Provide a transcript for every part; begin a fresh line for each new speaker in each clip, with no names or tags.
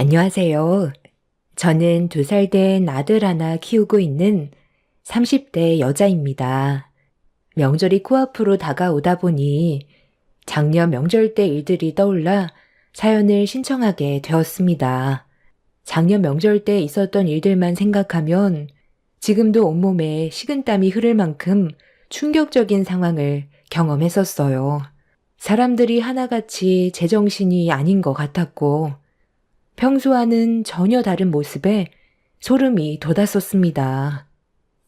안녕하세요. 저는 2살 된 아들 하나 키우고 있는 30대 여자입니다. 명절이 코앞으로 다가오다 보니 작년 명절 때 일들이 떠올라 사연을 신청하게 되었습니다. 작년 명절 때 있었던 일들만 생각하면 지금도 온몸에 식은땀이 흐를 만큼 충격적인 상황을 경험했었어요. 사람들이 하나같이 제정신이 아닌 것 같았고 평소와는 전혀 다른 모습에 소름이 돋았었습니다.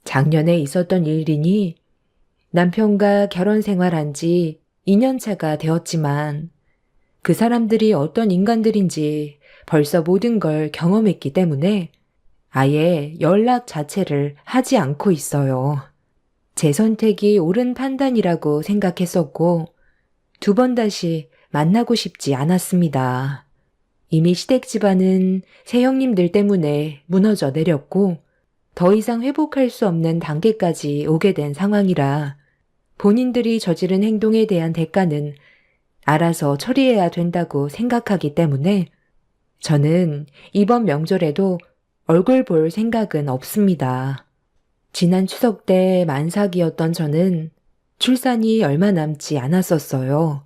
작년에 있었던 일이니 남편과 결혼 생활한 지 2년 차가 되었지만 그 사람들이 어떤 인간들인지 벌써 모든 걸 경험했기 때문에 아예 연락 자체를 하지 않고 있어요. 제 선택이 옳은 판단이라고 생각했었고 2번 다시 만나고 싶지 않았습니다. 이미 시댁 집안은 새형님들 때문에 무너져 내렸고 더 이상 회복할 수 없는 단계까지 오게 된 상황이라 본인들이 저지른 행동에 대한 대가는 알아서 처리해야 된다고 생각하기 때문에 저는 이번 명절에도 얼굴 볼 생각은 없습니다. 지난 추석 때 만삭이었던 저는 출산이 얼마 남지 않았었어요.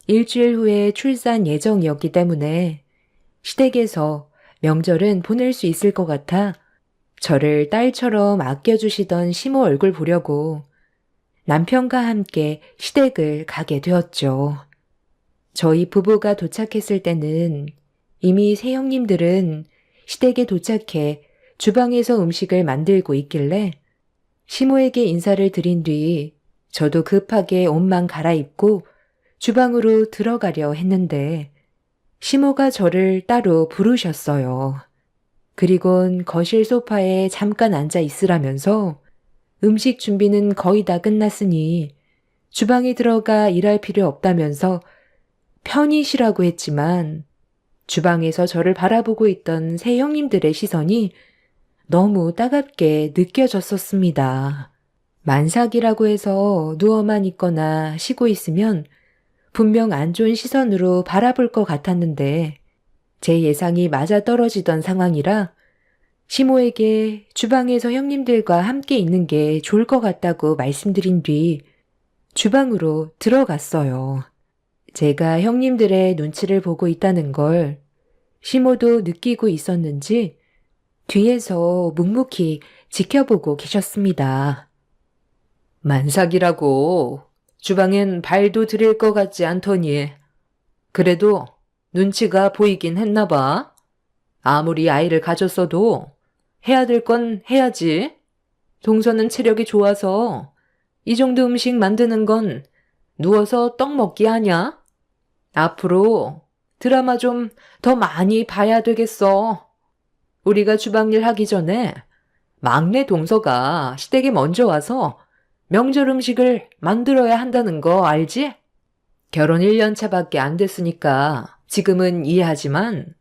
일주일 후에 출산 예정이었기 때문에 시댁에서 명절은 보낼 수 있을 것 같아 저를 딸처럼 아껴주시던 시모 얼굴 보려고 남편과 함께 시댁을 가게 되었죠. 저희 부부가 도착했을 때는 이미 새형님들은 시댁에 도착해 주방에서 음식을 만들고 있길래 시모에게 인사를 드린 뒤 저도 급하게 옷만 갈아입고 주방으로 들어가려 했는데 시모가 저를 따로 부르셨어요. 그리곤 거실 소파에 잠깐 앉아 있으라면서 음식 준비는 거의 다 끝났으니 주방에 들어가 일할 필요 없다면서 편히 쉬라고 했지만 주방에서 저를 바라보고 있던 새 형님들의 시선이 너무 따갑게 느껴졌었습니다. 만삭이라고 해서 누워만 있거나 쉬고 있으면 분명 안 좋은 시선으로 바라볼 것 같았는데 제 예상이 맞아떨어지던 상황이라 시모에게 주방에서 형님들과 함께 있는 게 좋을 것 같다고 말씀드린 뒤 주방으로 들어갔어요. 제가 형님들의 눈치를 보고 있다는 걸 시모도 느끼고 있었는지 뒤에서 묵묵히 지켜보고 계셨습니다. 만삭이라고 주방엔 발도 들일 것 같지 않더니 그래도 눈치가 보이긴 했나 봐. 아무리 아이를 가졌어도 해야 될 건 해야지. 동서는 체력이 좋아서 이 정도 음식 만드는 건 누워서 떡 먹기 아냐? 앞으로 드라마 좀 더 많이 봐야 되겠어. 우리가 주방일 하기 전에 막내 동서가 시댁에 먼저 와서 명절 음식을 만들어야 한다는 거 알지? 결혼 1년 차밖에 안 됐으니까 지금은 이해하지만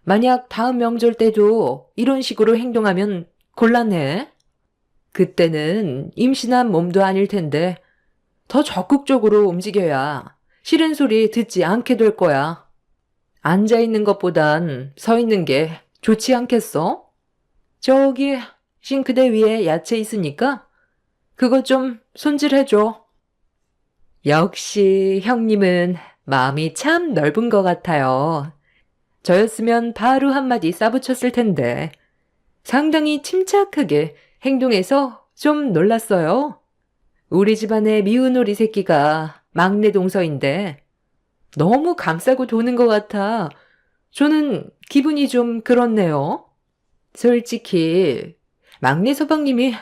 만약 다음 명절 때도 이런 식으로 행동하면 곤란해. 그때는 임신한 몸도 아닐 텐데 더 적극적으로 움직여야 싫은 소리 듣지 않게 될 거야. 앉아있는 것보단 서 있는 게 좋지 않겠어? 저기 싱크대 위에 야채 있으니까 그거 좀 손질해줘. 역시 형님은 마음이 참 넓은 것 같아요. 저였으면 바로 한마디 싸붙였을 텐데 상당히 침착하게 행동해서 좀 놀랐어요. 우리 집안의 미운 오리 새끼가 막내 동서인데 너무 감싸고 도는 것 같아 저는 기분이 좀 그렇네요. 솔직히 막내 서방님이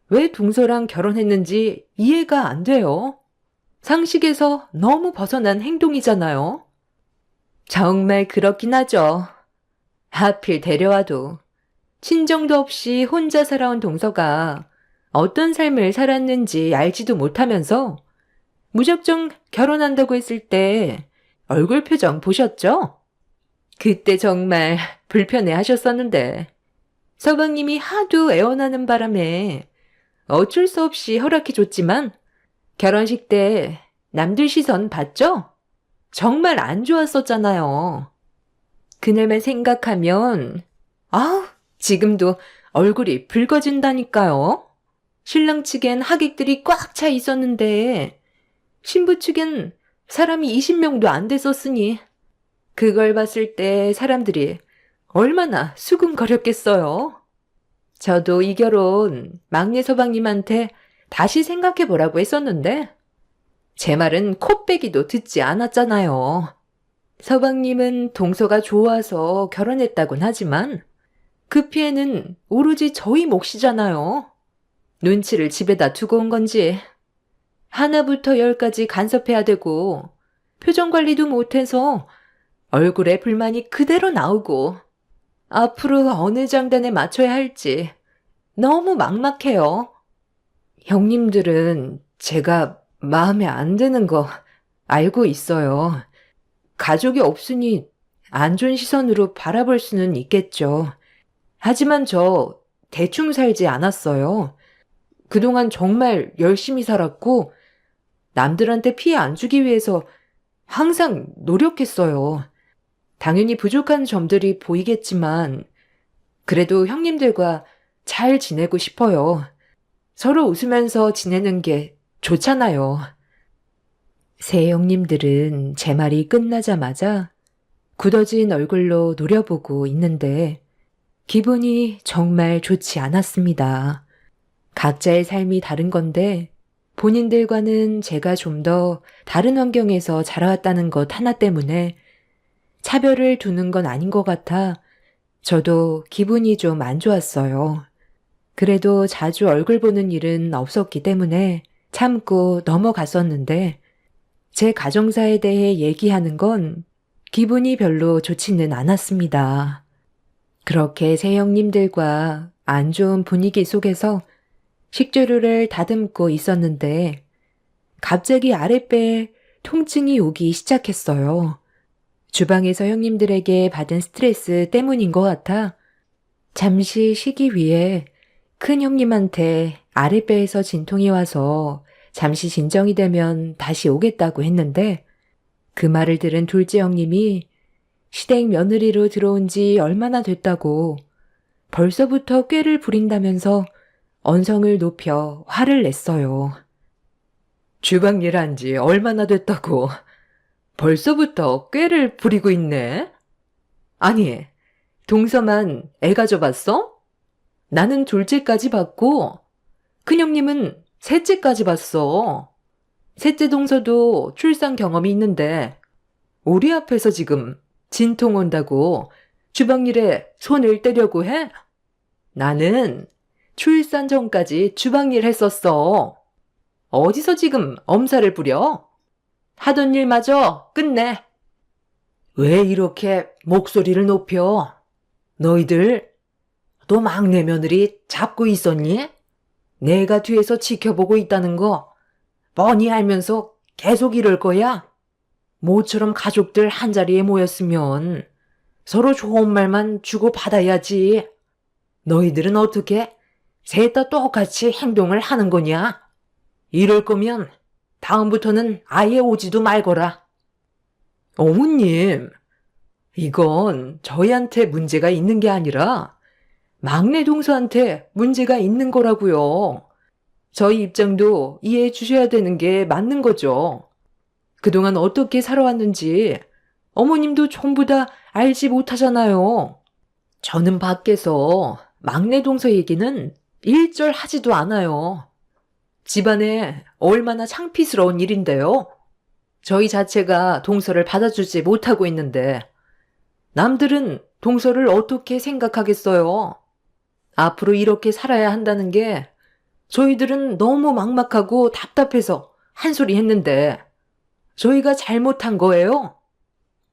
왜 동서랑 결혼했는지 이해가 안 돼요. 상식에서 너무 벗어난 행동이잖아요. 정말 그렇긴 하죠. 하필 데려와도 친정도 없이 혼자 살아온 동서가 어떤 삶을 살았는지 알지도 못하면서 무작정 결혼한다고 했을 때 얼굴 표정 보셨죠? 그때 정말 불편해 하셨었는데 서방님이 하도 애원하는 바람에 어쩔 수 없이 허락해 줬지만 결혼식 때 남들 시선 봤죠? 정말 안 좋았었잖아요. 그날만 생각하면 아우, 지금도 얼굴이 붉어진다니까요. 신랑 측엔 하객들이 꽉 차 있었는데 신부 측엔 사람이 20명도 안 됐었으니 그걸 봤을 때 사람들이 얼마나 수근거렸겠어요. 저도 이 결혼 막내 서방님한테 다시 생각해보라고 했었는데 제 말은 코빼기도 듣지 않았잖아요. 서방님은 동서가 좋아서 결혼했다곤 하지만 그 피해는 오로지 저희 몫이잖아요. 눈치를 집에다 두고 온 건지 하나부터 열까지 간섭해야 되고 표정 관리도 못해서 얼굴에 불만이 그대로 나오고 앞으로 어느 장단에 맞춰야 할지 너무 막막해요. 형님들은 제가 마음에 안 드는 거 알고 있어요. 가족이 없으니 안 좋은 시선으로 바라볼 수는 있겠죠. 하지만 저 대충 살지 않았어요. 그동안 정말 열심히 살았고 남들한테 피해 안 주기 위해서 항상 노력했어요. 당연히 부족한 점들이 보이겠지만 그래도 형님들과 잘 지내고 싶어요. 서로 웃으면서 지내는 게 좋잖아요. 새 형님들은 제 말이 끝나자마자 굳어진 얼굴로 노려보고 있는데 기분이 정말 좋지 않았습니다. 각자의 삶이 다른 건데 본인들과는 제가 좀 더 다른 환경에서 자라왔다는 것 하나 때문에 차별을 두는 건 아닌 것 같아 저도 기분이 좀 안 좋았어요. 그래도 자주 얼굴 보는 일은 없었기 때문에 참고 넘어갔었는데 제 가정사에 대해 얘기하는 건 기분이 별로 좋지는 않았습니다. 그렇게 새 형님들과 안 좋은 분위기 속에서 식재료를 다듬고 있었는데 갑자기 아랫배에 통증이 오기 시작했어요. 주방에서 형님들에게 받은 스트레스 때문인 것 같아 잠시 쉬기 위해 큰 형님한테 아랫배에서 진통이 와서 잠시 진정이 되면 다시 오겠다고 했는데 그 말을 들은 둘째 형님이 시댁 며느리로 들어온 지 얼마나 됐다고 벌써부터 꾀를 부린다면서 언성을 높여 화를 냈어요. 주방 일한 지 얼마나 됐다고 벌써부터 꾀를 부리고 있네? 아니, 동서만 애 가져봤어? 나는 둘째까지 봤고 큰형님은 셋째까지 봤어. 셋째 동서도 출산 경험이 있는데 우리 앞에서 지금 진통 온다고 주방일에 손을 떼려고 해? 나는 출산 전까지 주방일 했었어. 어디서 지금 엄살을 부려? 하던 일마저 끝내. 왜 이렇게 목소리를 높여? 너희들 또 막내 며느리 잡고 있었니? 내가 뒤에서 지켜보고 있다는 거 뻔히 알면서 계속 이럴 거야? 모처럼 가족들 한자리에 모였으면 서로 좋은 말만 주고받아야지. 너희들은 어떻게 셋 다 똑같이 행동을 하는 거냐? 이럴 거면 다음부터는 아예 오지도 말거라. 어머님, 이건 저희한테 문제가 있는 게 아니라 막내 동서한테 문제가 있는 거라고요. 저희 입장도 이해해 주셔야 되는 게 맞는 거죠. 그동안 어떻게 살아왔는지 어머님도 전부 다 알지 못하잖아요. 저는 밖에서 막내 동서 얘기는 일절 하지도 않아요. 집안에 얼마나 창피스러운 일인데요. 저희 자체가 동서를 받아주지 못하고 있는데 남들은 동서를 어떻게 생각하겠어요? 앞으로 이렇게 살아야 한다는 게 저희들은 너무 막막하고 답답해서 한 소리 했는데 저희가 잘못한 거예요?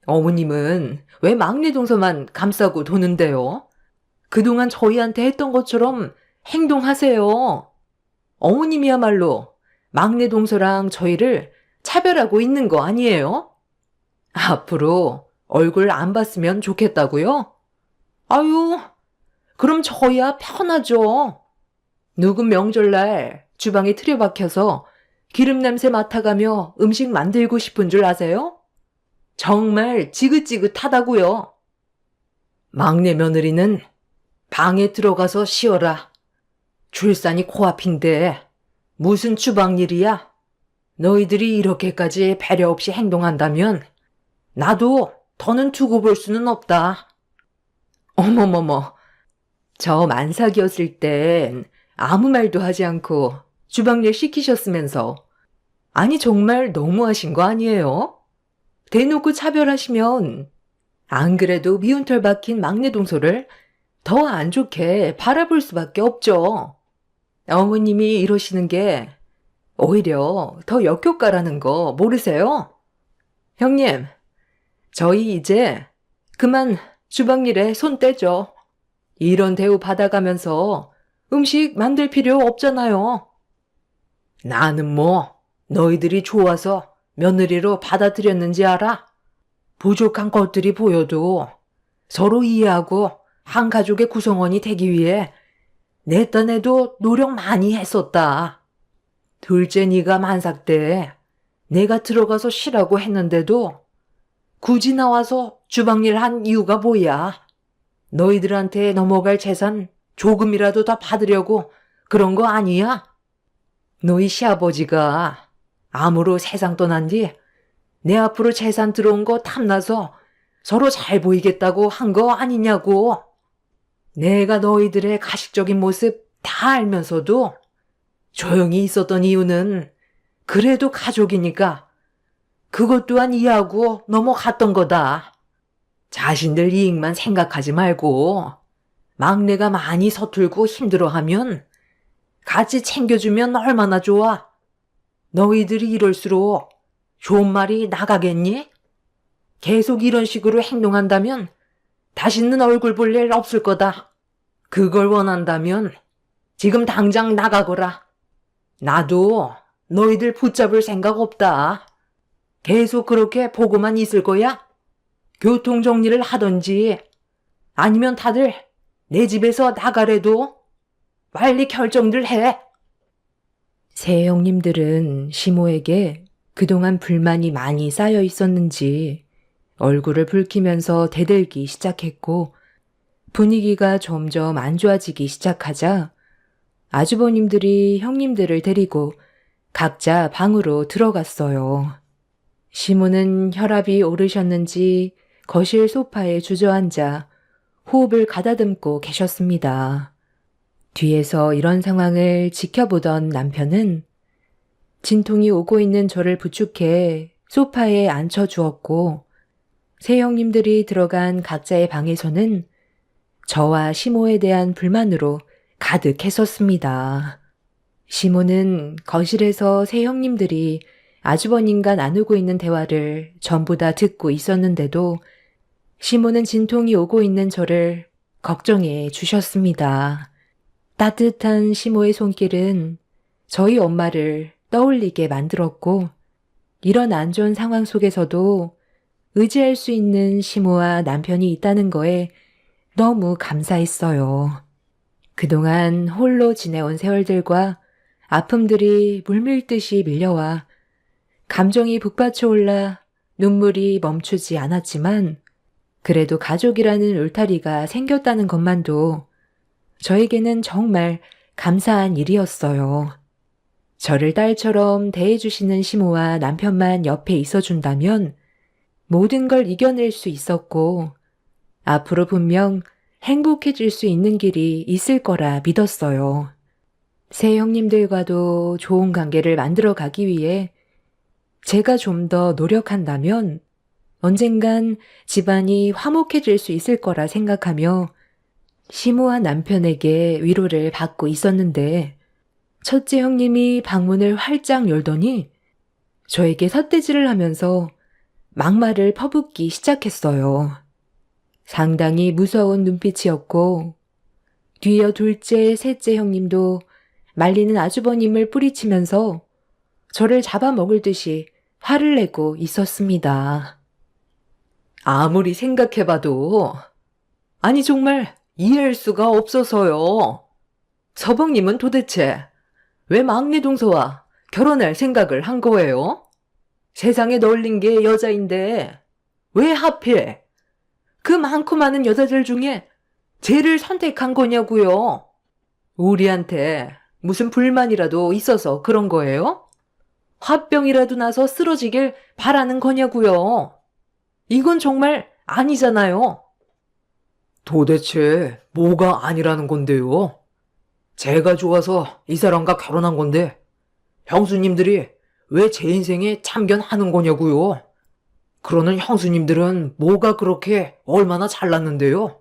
어머님은 왜 막내 동서만 감싸고 도는데요? 그동안 저희한테 했던 것처럼 행동하세요. 어머님이야말로 막내 동서랑 저희를 차별하고 있는 거 아니에요? 앞으로 얼굴 안 봤으면 좋겠다고요? 아유, 그럼 저야 편하죠. 누군 명절날 주방에 틀어박혀서 기름 냄새 맡아가며 음식 만들고 싶은 줄 아세요? 정말 지긋지긋하다고요. 막내 며느리는 방에 들어가서 쉬어라. 출산이 코앞인데 무슨 주방일이야? 너희들이 이렇게까지 배려 없이 행동한다면 나도 더는 두고 볼 수는 없다. 어머머머, 저 만삭이었을 땐 아무 말도 하지 않고 주방일 시키셨으면서. 아니 정말 너무하신 거 아니에요? 대놓고 차별하시면 안 그래도 미운 털 박힌 막내 동서를 더 안 좋게 바라볼 수밖에 없죠. 어머님이 이러시는 게 오히려 더 역효과라는 거 모르세요? 형님, 저희 이제 그만 주방일에 손 떼죠. 이런 대우 받아가면서 음식 만들 필요 없잖아요. 나는 뭐 너희들이 좋아서 며느리로 받아들였는지 알아? 부족한 것들이 보여도 서로 이해하고 한 가족의 구성원이 되기 위해 내 딴에도 노력 많이 했었다. 둘째 네가 만삭 때 내가 들어가서 쉬라고 했는데도 굳이 나와서 주방일 한 이유가 뭐야? 너희들한테 넘어갈 재산 조금이라도 더 받으려고 그런 거 아니야? 너희 시아버지가 암으로 세상 떠난 뒤 내 앞으로 재산 들어온 거 탐나서 서로 잘 보이겠다고 한 거 아니냐고. 내가 너희들의 가식적인 모습 다 알면서도 조용히 있었던 이유는 그래도 가족이니까 그것 또한 이해하고 넘어갔던 거다. 자신들 이익만 생각하지 말고 막내가 많이 서툴고 힘들어하면 같이 챙겨주면 얼마나 좋아. 너희들이 이럴수록 좋은 말이 나가겠니? 계속 이런 식으로 행동한다면 다시는 얼굴 볼 일 없을 거다. 그걸 원한다면 지금 당장 나가거라. 나도 너희들 붙잡을 생각 없다. 계속 그렇게 보고만 있을 거야? 교통 정리를 하던지 아니면 다들 내 집에서 나가래도 빨리 결정들 해. 새 형님들은 시모에게 그동안 불만이 많이 쌓여 있었는지 얼굴을 붉히면서 대들기 시작했고 분위기가 점점 안 좋아지기 시작하자 아주버님들이 형님들을 데리고 각자 방으로 들어갔어요. 시모는 혈압이 오르셨는지 거실 소파에 주저앉아 호흡을 가다듬고 계셨습니다. 뒤에서 이런 상황을 지켜보던 남편은 진통이 오고 있는 저를 부축해 소파에 앉혀주었고 새 형님들이 들어간 각자의 방에서는 저와 시모에 대한 불만으로 가득했었습니다. 시모는 거실에서 새 형님들이 아주버님과 나누고 있는 대화를 전부 다 듣고 있었는데도 시모는 진통이 오고 있는 저를 걱정해 주셨습니다. 따뜻한 시모의 손길은 저희 엄마를 떠올리게 만들었고 이런 안 좋은 상황 속에서도 의지할 수 있는 시모와 남편이 있다는 거에 너무 감사했어요. 그동안 홀로 지내온 세월들과 아픔들이 물밀듯이 밀려와 감정이 북받쳐 올라 눈물이 멈추지 않았지만 그래도 가족이라는 울타리가 생겼다는 것만도 저에게는 정말 감사한 일이었어요. 저를 딸처럼 대해주시는 시모와 남편만 옆에 있어준다면 모든 걸 이겨낼 수 있었고 앞으로 분명 행복해질 수 있는 길이 있을 거라 믿었어요. 새 형님들과도 좋은 관계를 만들어 가기 위해 제가 좀 더 노력한다면 언젠간 집안이 화목해질 수 있을 거라 생각하며 시모와 남편에게 위로를 받고 있었는데 첫째 형님이 방문을 활짝 열더니 저에게 삿대질을 하면서 막말을 퍼붓기 시작했어요. 상당히 무서운 눈빛이었고 뒤이어 둘째, 셋째 형님도 말리는 아주버님을 뿌리치면서 저를 잡아먹을 듯이 화를 내고 있었습니다. 아무리 생각해봐도 아니 정말 이해할 수가 없어서요. 서방님은 도대체 왜 막내 동서와 결혼할 생각을 한 거예요? 세상에 널린 게 여자인데 왜 하필 그 많고 많은 여자들 중에 쟤를 선택한 거냐고요? 우리한테 무슨 불만이라도 있어서 그런 거예요? 화병이라도 나서 쓰러지길 바라는 거냐고요? 이건 정말 아니잖아요. 도대체 뭐가 아니라는 건데요? 제가 좋아서 이 사람과 결혼한 건데 형수님들이 왜 제 인생에 참견하는 거냐고요? 그러는 형수님들은 뭐가 그렇게 얼마나 잘났는데요?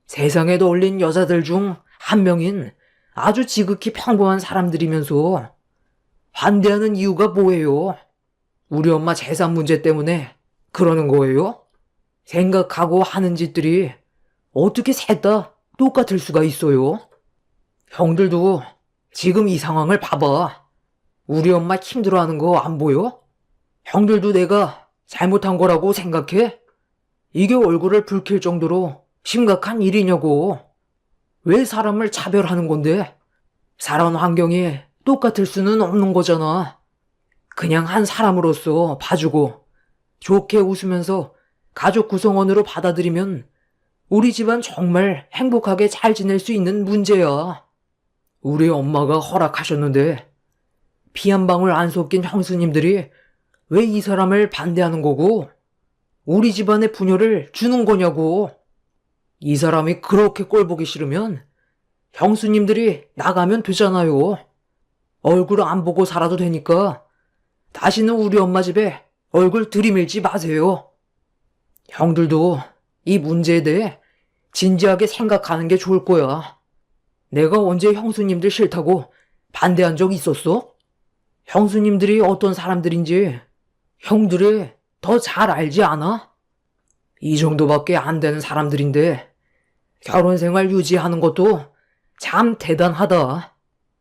세상에 떠올린 여자들 중 한 명인 아주 지극히 평범한 사람들이면서 반대하는 이유가 뭐예요? 우리 엄마 재산 문제 때문에 그러는 거예요? 생각하고 하는 짓들이 어떻게 셋 다 똑같을 수가 있어요? 형들도 지금 이 상황을 봐봐. 우리 엄마 힘들어하는 거 안 보여? 형들도 내가 잘못한 거라고 생각해? 이게 얼굴을 붉힐 정도로 심각한 일이냐고. 왜 사람을 차별하는 건데? 살아온 환경이 똑같을 수는 없는 거잖아. 그냥 한 사람으로서 봐주고 좋게 웃으면서 가족 구성원으로 받아들이면 우리 집안 정말 행복하게 잘 지낼 수 있는 문제야. 우리 엄마가 허락하셨는데 피 한 방울 안 섞인 형수님들이 왜 이 사람을 반대하는 거고 우리 집안의 분열을 주는 거냐고. 이 사람이 그렇게 꼴 보기 싫으면 형수님들이 나가면 되잖아요. 얼굴 안 보고 살아도 되니까 다시는 우리 엄마 집에 얼굴 들이밀지 마세요. 형들도 이 문제에 대해 진지하게 생각하는 게 좋을 거야. 내가 언제 형수님들 싫다고 반대한 적 있었어? 형수님들이 어떤 사람들인지 형들이 더 잘 알지 않아? 이 정도밖에 안 되는 사람들인데 결혼 생활 유지하는 것도 참 대단하다.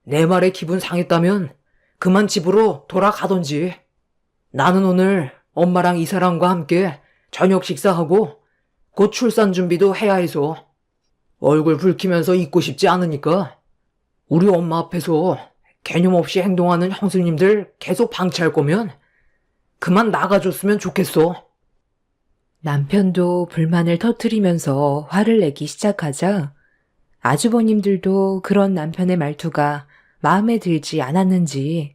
내 말에 기분 상했다면 그만 집으로 돌아가던지. 나는 오늘 엄마랑 이 사람과 함께 저녁 식사하고 곧 출산 준비도 해야 해서 얼굴 붉히면서 있고 싶지 않으니까 우리 엄마 앞에서 개념 없이 행동하는 형수님들 계속 방치할 거면 그만 나가줬으면 좋겠어. 남편도 불만을 터뜨리면서 화를 내기 시작하자 아주버님들도 그런 남편의 말투가 마음에 들지 않았는지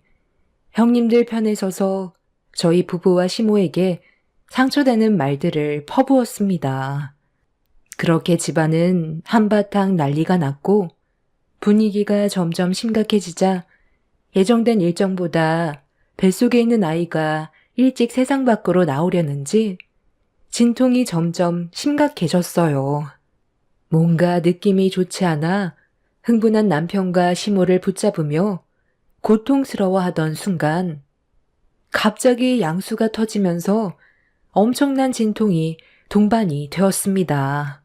형님들 편에 서서 저희 부부와 시모에게 상처되는 말들을 퍼부었습니다. 그렇게 집안은 한바탕 난리가 났고 분위기가 점점 심각해지자 예정된 일정보다 뱃속에 있는 아이가 일찍 세상 밖으로 나오려는지 진통이 점점 심각해졌어요. 뭔가 느낌이 좋지 않아 흥분한 남편과 시모를 붙잡으며 고통스러워하던 순간 갑자기 양수가 터지면서 엄청난 진통이 동반이 되었습니다.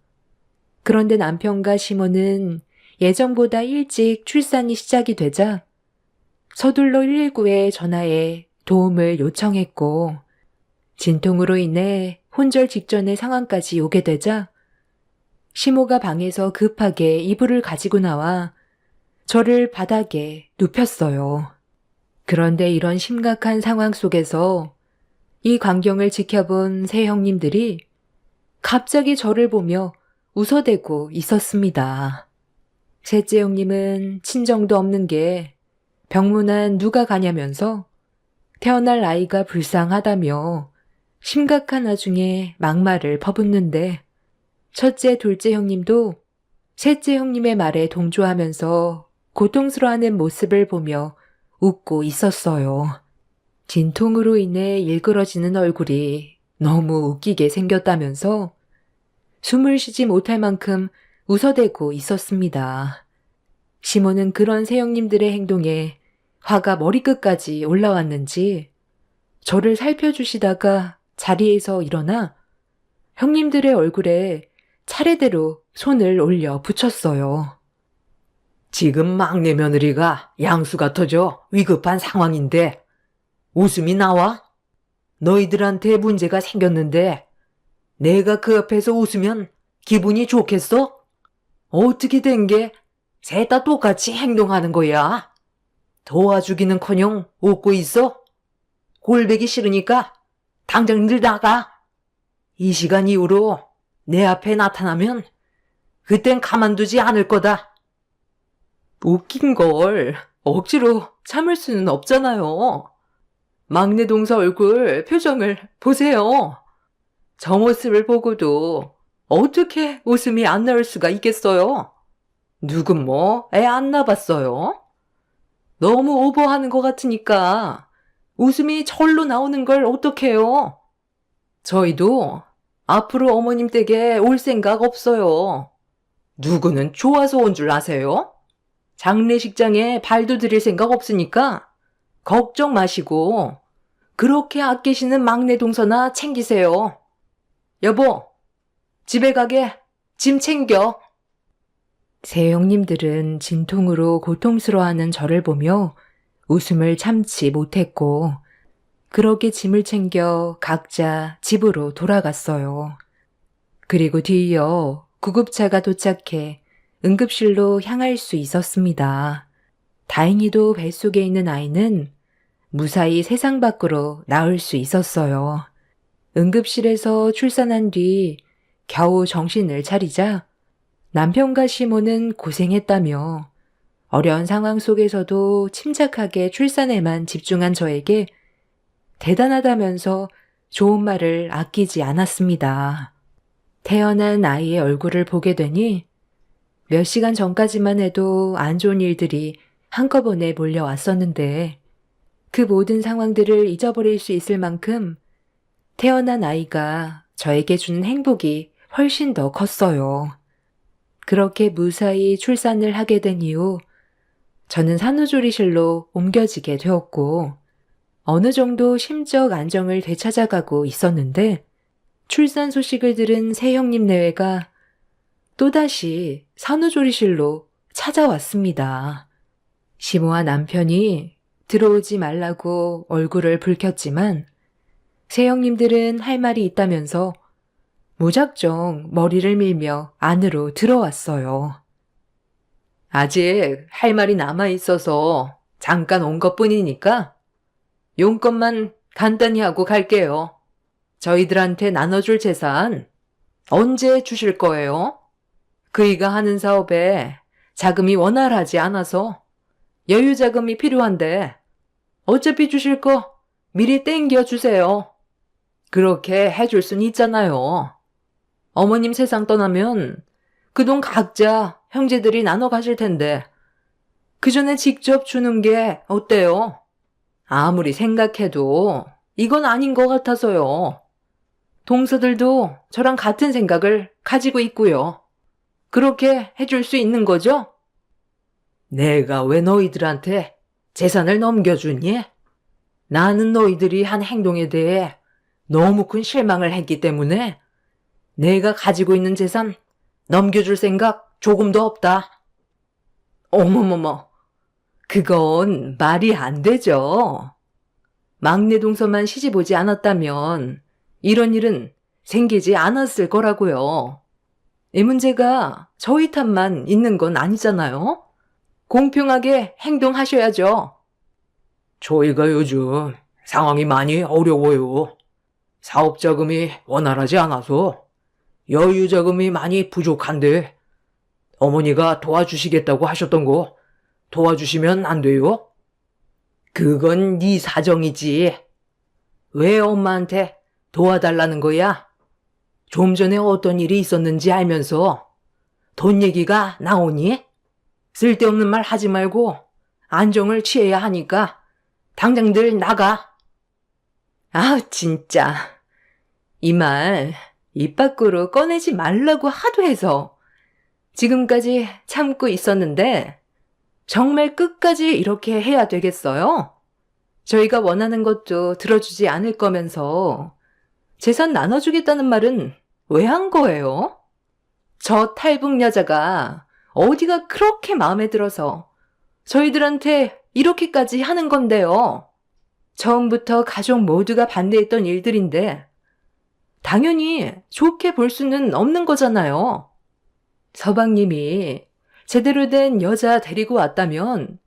그런데 남편과 시모는 예정보다 일찍 출산이 시작이 되자 서둘러 119에 전화해 도움을 요청했고 진통으로 인해 혼절 직전의 상황까지 오게 되자 시모가 방에서 급하게 이불을 가지고 나와 저를 바닥에 눕혔어요. 그런데 이런 심각한 상황 속에서 이 광경을 지켜본 새 형님들이 갑자기 저를 보며 웃어대고 있었습니다. 셋째 형님은 친정도 없는 게 병문안 누가 가냐면서 태어날 아이가 불쌍하다며 심각한 와중에 막말을 퍼붓는데 첫째, 둘째 형님도 셋째 형님의 말에 동조하면서 고통스러워하는 모습을 보며 웃고 있었어요. 진통으로 인해 일그러지는 얼굴이 너무 웃기게 생겼다면서 숨을 쉬지 못할 만큼 웃어대고 있었습니다. 시모는 그런 새형님들의 행동에 화가 머리끝까지 올라왔는지 저를 살펴주시다가 자리에서 일어나 형님들의 얼굴에 차례대로 손을 올려 붙였어요. 지금 막내 며느리가 양수가 터져 위급한 상황인데 웃음이 나와? 너희들한테 문제가 생겼는데 내가 그 옆에서 웃으면 기분이 좋겠어? 어떻게 된 게 셋 다 똑같이 행동하는 거야? 도와주기는커녕 웃고 있어? 꼴보기 싫으니까 당장 늘 나가. 이 시간 이후로 내 앞에 나타나면 그땐 가만두지 않을 거다. 웃긴 걸 억지로 참을 수는 없잖아요. 막내 동서 얼굴 표정을 보세요. 저 모습을 보고도 어떻게 웃음이 안 나올 수가 있겠어요? 누군 뭐 애 안 낳았어요? 너무 오버하는 것 같으니까 웃음이 절로 나오는 걸 어떡해요? 저희도 앞으로 어머님 댁에 올 생각 없어요. 누구는 좋아서 온 줄 아세요? 장례식장에 발도 들일 생각 없으니까 걱정 마시고 그렇게 아끼시는 막내 동서나 챙기세요. 여보, 집에 가게 짐 챙겨. 새 형님들은 진통으로 고통스러워하는 저를 보며 웃음을 참지 못했고 그렇게 짐을 챙겨 각자 집으로 돌아갔어요. 그리고 뒤이어 구급차가 도착해 응급실로 향할 수 있었습니다. 다행히도 뱃속에 있는 아이는 무사히 세상 밖으로 나올 수 있었어요. 응급실에서 출산한 뒤 겨우 정신을 차리자 남편과 시모는 고생했다며 어려운 상황 속에서도 침착하게 출산에만 집중한 저에게 대단하다면서 좋은 말을 아끼지 않았습니다. 태어난 아이의 얼굴을 보게 되니 몇 시간 전까지만 해도 안 좋은 일들이 한꺼번에 몰려왔었는데 그 모든 상황들을 잊어버릴 수 있을 만큼 태어난 아이가 저에게 주는 행복이 훨씬 더 컸어요. 그렇게 무사히 출산을 하게 된 이후 저는 산후조리실로 옮겨지게 되었고 어느 정도 심적 안정을 되찾아가고 있었는데 출산 소식을 들은 새형님 내외가 또다시 산후조리실로 찾아왔습니다. 시모와 남편이 들어오지 말라고 얼굴을 붉혔지만 새형님들은 할 말이 있다면서 무작정 머리를 밀며 안으로 들어왔어요. 아직 할 말이 남아있어서 잠깐 온 것뿐이니까 용건만 간단히 하고 갈게요. 저희들한테 나눠줄 재산 언제 주실 거예요? 그이가 하는 사업에 자금이 원활하지 않아서 여유 자금이 필요한데 어차피 주실 거 미리 땡겨 주세요. 그렇게 해줄 순 있잖아요. 어머님 세상 떠나면 그 돈 각자 형제들이 나눠 가실 텐데 그 전에 직접 주는 게 어때요? 아무리 생각해도 이건 아닌 것 같아서요. 동서들도 저랑 같은 생각을 가지고 있고요. 그렇게 해줄 수 있는 거죠? 내가 왜 너희들한테 재산을 넘겨주니? 나는 너희들이 한 행동에 대해 너무 큰 실망을 했기 때문에 내가 가지고 있는 재산 넘겨줄 생각 조금도 없다. 어머머머, 그건 말이 안 되죠. 막내 동서만 시집 오지 않았다면 이런 일은 생기지 않았을 거라고요. 이 문제가 저희 탓만 있는 건 아니잖아요. 공평하게 행동하셔야죠. 저희가 요즘 상황이 많이 어려워요. 사업 자금이 원활하지 않아서 여유 자금이 많이 부족한데 어머니가 도와주시겠다고 하셨던 거 도와주시면 안 돼요? 그건 네 사정이지. 왜 엄마한테 도와달라는 거야? 좀 전에 어떤 일이 있었는지 알면서 돈 얘기가 나오니? 쓸데없는 말 하지 말고 안정을 취해야 하니까 당장들 나가. 아, 진짜. 이 말 입 밖으로 꺼내지 말라고 하도 해서 지금까지 참고 있었는데 정말 끝까지 이렇게 해야 되겠어요? 저희가 원하는 것도 들어주지 않을 거면서 재산 나눠주겠다는 말은 왜 한 거예요? 저 탈북 여자가 어디가 그렇게 마음에 들어서 저희들한테 이렇게까지 하는 건데요. 처음부터 가족 모두가 반대했던 일들인데 당연히 좋게 볼 수는 없는 거잖아요. 서방님이 제대로 된 여자 데리고 왔다면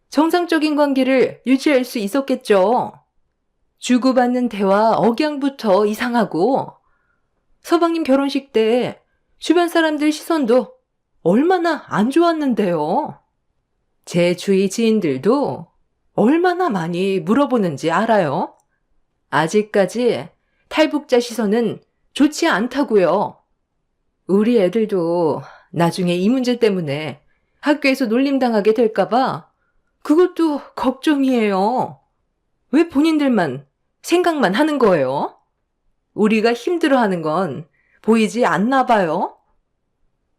정상적인 관계를 유지할 수 있었겠죠. 주고받는 대화 억양부터 이상하고 서방님 결혼식 때 주변 사람들 시선도 얼마나 안 좋았는데요. 제 주위 지인들도 얼마나 많이 물어보는지 알아요? 아직까지 탈북자 시선은 좋지 않다고요. 우리 애들도 나중에 이 문제 때문에 학교에서 놀림당하게 될까봐 그것도 걱정이에요. 왜 본인들만 생각만 하는 거예요? 우리가 힘들어하는 건 보이지 않나 봐요?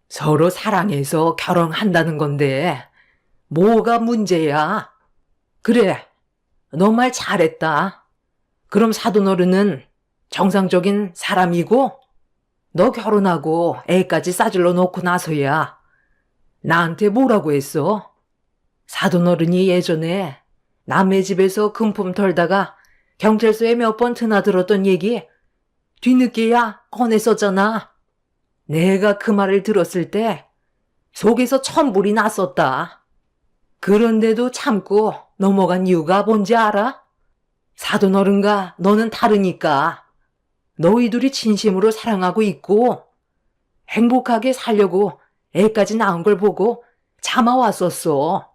서로 사랑해서 결혼한다는 건데 뭐가 문제야? 그래, 너 말 잘했다. 그럼 사돈어른은 정상적인 사람이고 너 결혼하고 애까지 싸질러 놓고 나서야 나한테 뭐라고 했어? 사돈어른이 예전에 남의 집에서 금품 털다가 경찰서에 몇 번 드나들었던 얘기 뒤늦게야 꺼냈었잖아. 내가 그 말을 들었을 때 속에서 천불이 났었다. 그런데도 참고 넘어간 이유가 뭔지 알아? 사돈어른과 너는 다르니까. 너희 둘이 진심으로 사랑하고 있고 행복하게 살려고 애까지 낳은 걸 보고 참아왔었어.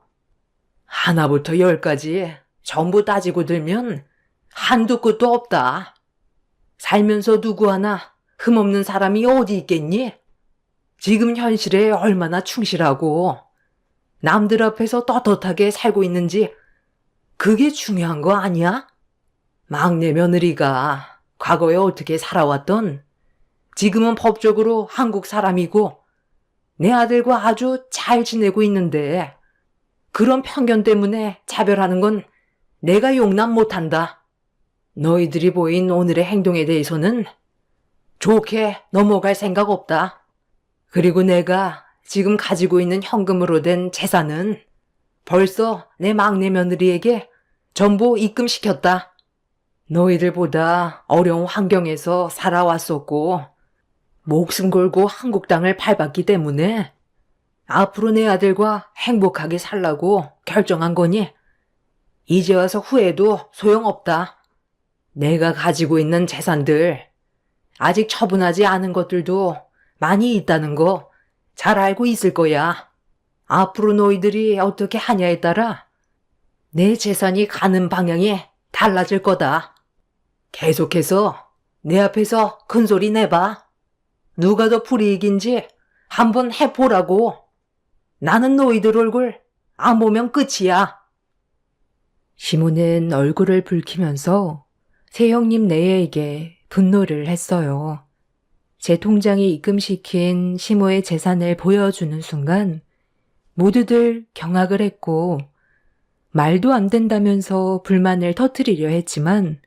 하나부터 열까지 전부 따지고 들면 한두 끝도 없다. 살면서 누구 하나 흠없는 사람이 어디 있겠니? 지금 현실에 얼마나 충실하고 남들 앞에서 떳떳하게 살고 있는지 그게 중요한 거 아니야? 막내 며느리가 과거에 어떻게 살아왔던 지금은 법적으로 한국 사람이고 내 아들과 아주 잘 지내고 있는데 그런 편견 때문에 차별하는 건 내가 용납 못한다. 너희들이 보인 오늘의 행동에 대해서는 좋게 넘어갈 생각 없다. 그리고 내가 지금 가지고 있는 현금으로 된 재산은 벌써 내 막내 며느리에게 전부 입금시켰다. 너희들보다 어려운 환경에서 살아왔었고 목숨 걸고 한국 땅을 밟았기 때문에 앞으로 내 아들과 행복하게 살라고 결정한 거니 이제 와서 후회도 소용없다. 내가 가지고 있는 재산들 아직 처분하지 않은 것들도 많이 있다는 거 잘 알고 있을 거야. 앞으로 너희들이 어떻게 하냐에 따라 내 재산이 가는 방향이 달라질 거다. 계속해서 내 앞에서 큰 소리 내봐. 누가 더 불이익인지 한번 해보라고. 나는 너희들 얼굴 안 보면 끝이야. 시모는 얼굴을 붉히면서 새형님 내에게 분노를 했어요. 제 통장에 입금시킨 시모의 재산을 보여주는 순간 모두들 경악을 했고 말도 안 된다면서 불만을 터뜨리려 했지만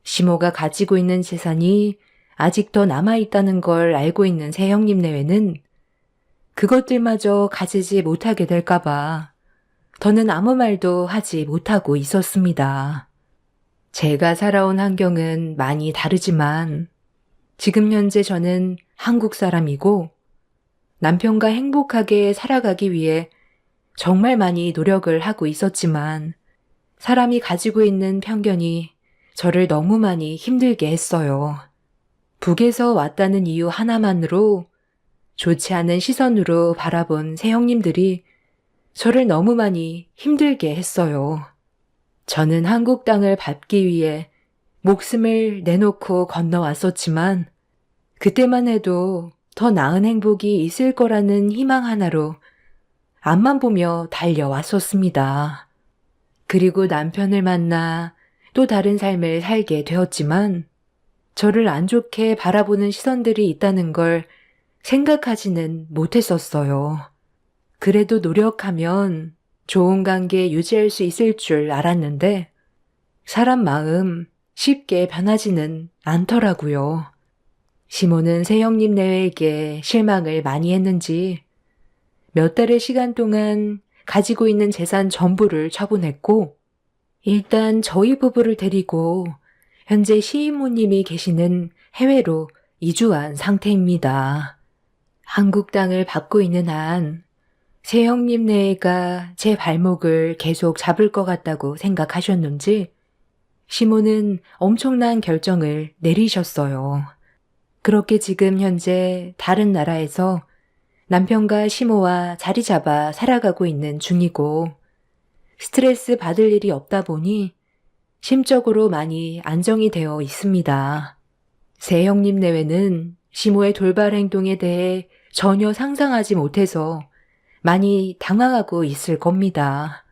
시모가 가지고 있는 재산이 아직 더 남아있다는 걸 알고 있는 새형님 내외는 그것들마저 가지지 못하게 될까봐 더는 아무 말도 하지 못하고 있었습니다. 제가 살아온 환경은 많이 다르지만 지금 현재 저는 한국 사람이고 남편과 행복하게 살아가기 위해 정말 많이 노력을 하고 있었지만 사람이 가지고 있는 편견이 저를 너무 많이 힘들게 했어요. 북에서 왔다는 이유 하나만으로 좋지 않은 시선으로 바라본 새형님들이 저를 너무 많이 힘들게 했어요. 저는 한국 땅을 밟기 위해 목숨을 내놓고 건너왔었지만 그때만 해도 더 나은 행복이 있을 거라는 희망 하나로 앞만 보며 달려왔었습니다. 그리고 남편을 만나 또 다른 삶을 살게 되었지만 저를 안 좋게 바라보는 시선들이 있다는 걸 생각하지는 못했었어요. 그래도 노력하면 좋은 관계 유지할 수 있을 줄 알았는데 사람 마음 쉽게 변하지는 않더라고요. 시모는 새형님 내외에게 실망을 많이 했는지 몇 달의 시간 동안 가지고 있는 재산 전부를 처분했고 일단 저희 부부를 데리고 현재 시이모님이 계시는 해외로 이주한 상태입니다. 한국 땅을 밟고 있는 한 새형님 내외가 제 발목을 계속 잡을 것 같다고 생각하셨는지 시모는 엄청난 결정을 내리셨어요. 그렇게 지금 현재 다른 나라에서 남편과 시모와 자리 잡아 살아가고 있는 중이고 스트레스 받을 일이 없다 보니 심적으로 많이 안정이 되어 있습니다. 새 형님 내외는 시모의 돌발 행동에 대해 전혀 상상하지 못해서 많이 당황하고 있을 겁니다.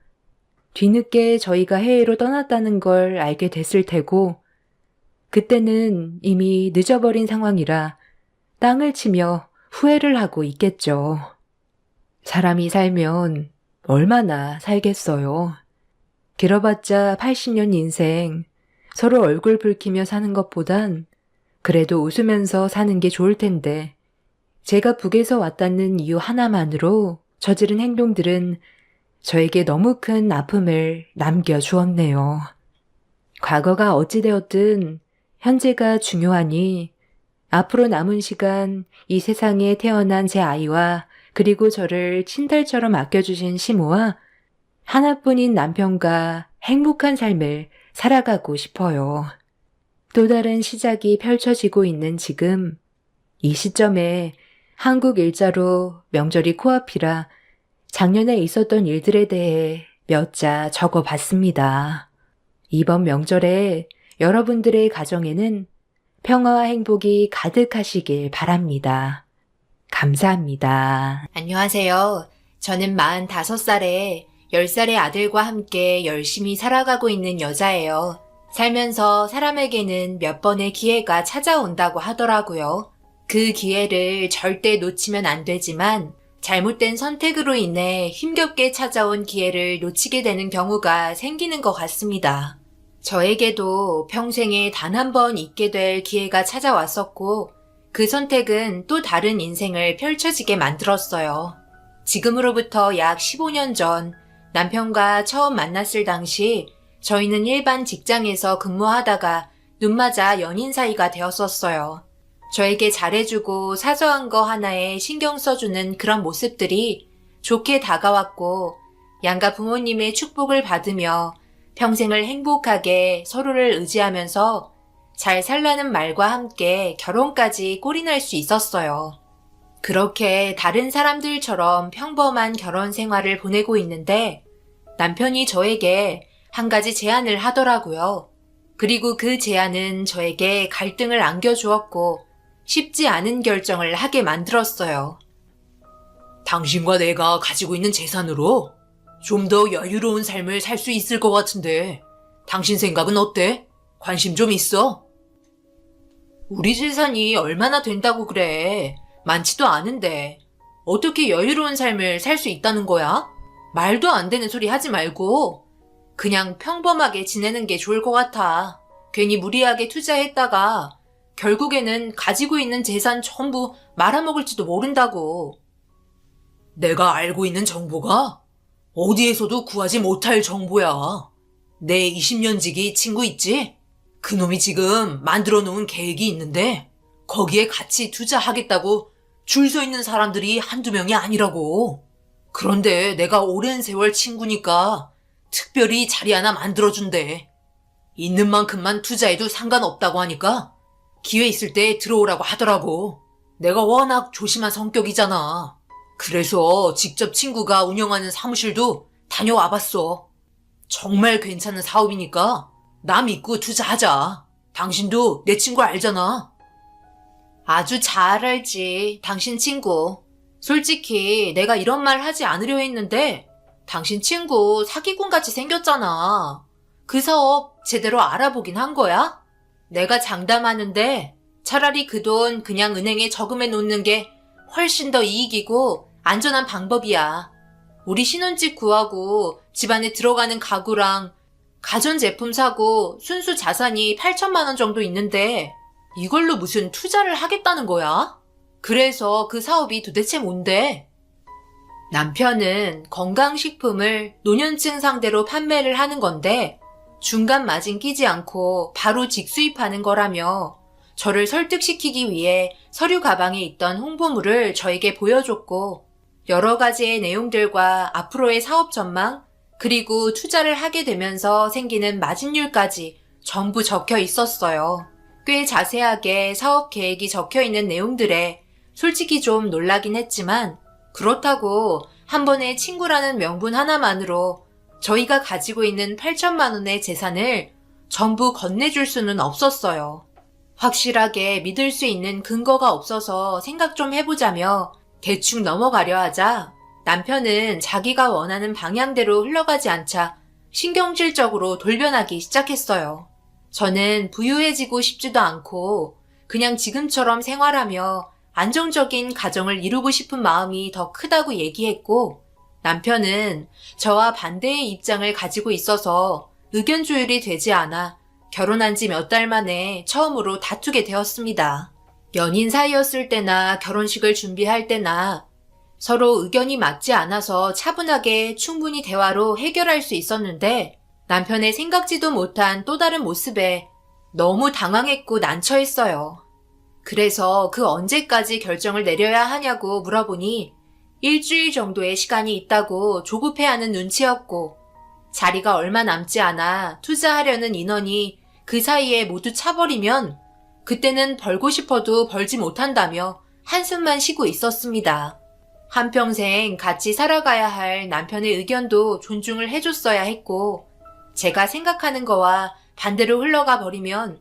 뒤늦게 저희가 해외로 떠났다는 걸 알게 됐을 테고 그때는 이미 늦어버린 상황이라 땅을 치며 후회를 하고 있겠죠. 사람이 살면 얼마나 살겠어요. 길어봤자 80년 인생 서로 얼굴 붉히며 사는 것보단 그래도 웃으면서 사는 게 좋을 텐데 제가 북에서 왔다는 이유 하나만으로 저지른 행동들은 저에게 너무 큰 아픔을 남겨주었네요. 과거가 어찌되었든 현재가 중요하니 앞으로 남은 시간 이 세상에 태어난 제 아이와 그리고 저를 친달처럼 아껴주신 시모와 하나뿐인 남편과 행복한 삶을 살아가고 싶어요. 또 다른 시작이 펼쳐지고 있는 지금 이 시점에 한국 일자로 명절이 코앞이라 작년에 있었던 일들에 대해 몇 자 적어봤습니다. 이번 명절에 여러분들의 가정에는 평화와 행복이 가득하시길 바랍니다. 감사합니다.
안녕하세요. 저는 45살에 10살의 아들과 함께 열심히 살아가고 있는 여자예요. 살면서 사람에게는 몇 번의 기회가 찾아온다고 하더라고요. 그 기회를 절대 놓치면 안 되지만 잘못된 선택으로 인해 힘겹게 찾아온 기회를 놓치게 되는 경우가 생기는 것 같습니다. 저에게도 평생에 단 한 번 있게 될 기회가 찾아왔었고 그 선택은 또 다른 인생을 펼쳐지게 만들었어요. 지금으로부터 약 15년 전 남편과 처음 만났을 당시 저희는 일반 직장에서 근무하다가 눈맞아 연인 사이가 되었었어요. 저에게 잘해주고 사소한 거 하나에 신경 써주는 그런 모습들이 좋게 다가왔고 양가 부모님의 축복을 받으며 평생을 행복하게 서로를 의지하면서 잘 살라는 말과 함께 결혼까지 골인할 수 있었어요. 그렇게 다른 사람들처럼 평범한 결혼 생활을 보내고 있는데 남편이 저에게 한 가지 제안을 하더라고요. 그리고 그 제안은 저에게 갈등을 안겨주었고 쉽지 않은 결정을 하게 만들었어요. 당신과 내가 가지고 있는 재산으로 좀 더 여유로운 삶을 살 수 있을 것 같은데 당신 생각은 어때? 관심 좀 있어? 우리 재산이 얼마나 된다고 그래. 많지도 않은데 어떻게 여유로운 삶을 살 수 있다는 거야? 말도 안 되는 소리 하지 말고 그냥 평범하게 지내는 게 좋을 것 같아. 괜히 무리하게 투자했다가 결국에는 가지고 있는 재산 전부 말아먹을지도 모른다고. 내가 알고 있는 정보가 어디에서도 구하지 못할 정보야. 내 20년지기 친구 있지? 그놈이 지금 만들어 놓은 계획이 있는데 거기에 같이 투자하겠다고 줄 서 있는 사람들이 한두 명이 아니라고. 그런데 내가 오랜 세월 친구니까 특별히 자리 하나 만들어준대. 있는 만큼만 투자해도 상관없다고 하니까 기회 있을 때 들어오라고 하더라고. 내가 워낙 조심한 성격이잖아. 그래서 직접 친구가 운영하는 사무실도 다녀와 봤어. 정말 괜찮은 사업이니까 나 믿고 투자하자. 당신도 내 친구 알잖아. 아주 잘 알지, 당신 친구. 솔직히 내가 이런 말 하지 않으려 했는데 당신 친구 사기꾼같이 생겼잖아. 그 사업 제대로 알아보긴 한 거야? 내가 장담하는데 차라리 그 돈 그냥 은행에 저금해 놓는 게 훨씬 더 이익이고 안전한 방법이야. 우리 신혼집 구하고 집안에 들어가는 가구랑 가전제품 사고 순수 자산이 8천만 원 정도 있는데 이걸로 무슨 투자를 하겠다는 거야? 그래서 그 사업이 도대체 뭔데? 남편은 건강식품을 노년층 상대로 판매를 하는 건데 중간 마진 끼지 않고 바로 직수입하는 거라며 저를 설득시키기 위해 서류 가방에 있던 홍보물을 저에게 보여줬고 여러 가지의 내용들과 앞으로의 사업 전망 그리고 투자를 하게 되면서 생기는 마진율까지 전부 적혀 있었어요. 꽤 자세하게 사업 계획이 적혀 있는 내용들에 솔직히 좀 놀라긴 했지만 그렇다고 한 번에 친구라는 명분 하나만으로 저희가 가지고 있는 8천만 원의 재산을 전부 건네줄 수는 없었어요. 확실하게 믿을 수 있는 근거가 없어서 생각 좀 해보자며 대충 넘어가려 하자 남편은 자기가 원하는 방향대로 흘러가지 않자 신경질적으로 돌변하기 시작했어요. 저는 부유해지고 싶지도 않고 그냥 지금처럼 생활하며 안정적인 가정을 이루고 싶은 마음이 더 크다고 얘기했고 남편은 저와 반대의 입장을 가지고 있어서 의견 조율이 되지 않아 결혼한 지 몇 달 만에 처음으로 다투게 되었습니다. 연인 사이였을 때나 결혼식을 준비할 때나 서로 의견이 맞지 않아서 차분하게 충분히 대화로 해결할 수 있었는데 남편의 생각지도 못한 또 다른 모습에 너무 당황했고 난처했어요. 그래서 그 언제까지 결정을 내려야 하냐고 물어보니 일주일 정도의 시간이 있다고 조급해하는 눈치였고 자리가 얼마 남지 않아 투자하려는 인원이 그 사이에 모두 차버리면 그때는 벌고 싶어도 벌지 못한다며 한숨만 쉬고 있었습니다. 한평생 같이 살아가야 할 남편의 의견도 존중을 해줬어야 했고 제가 생각하는 거와 반대로 흘러가 버리면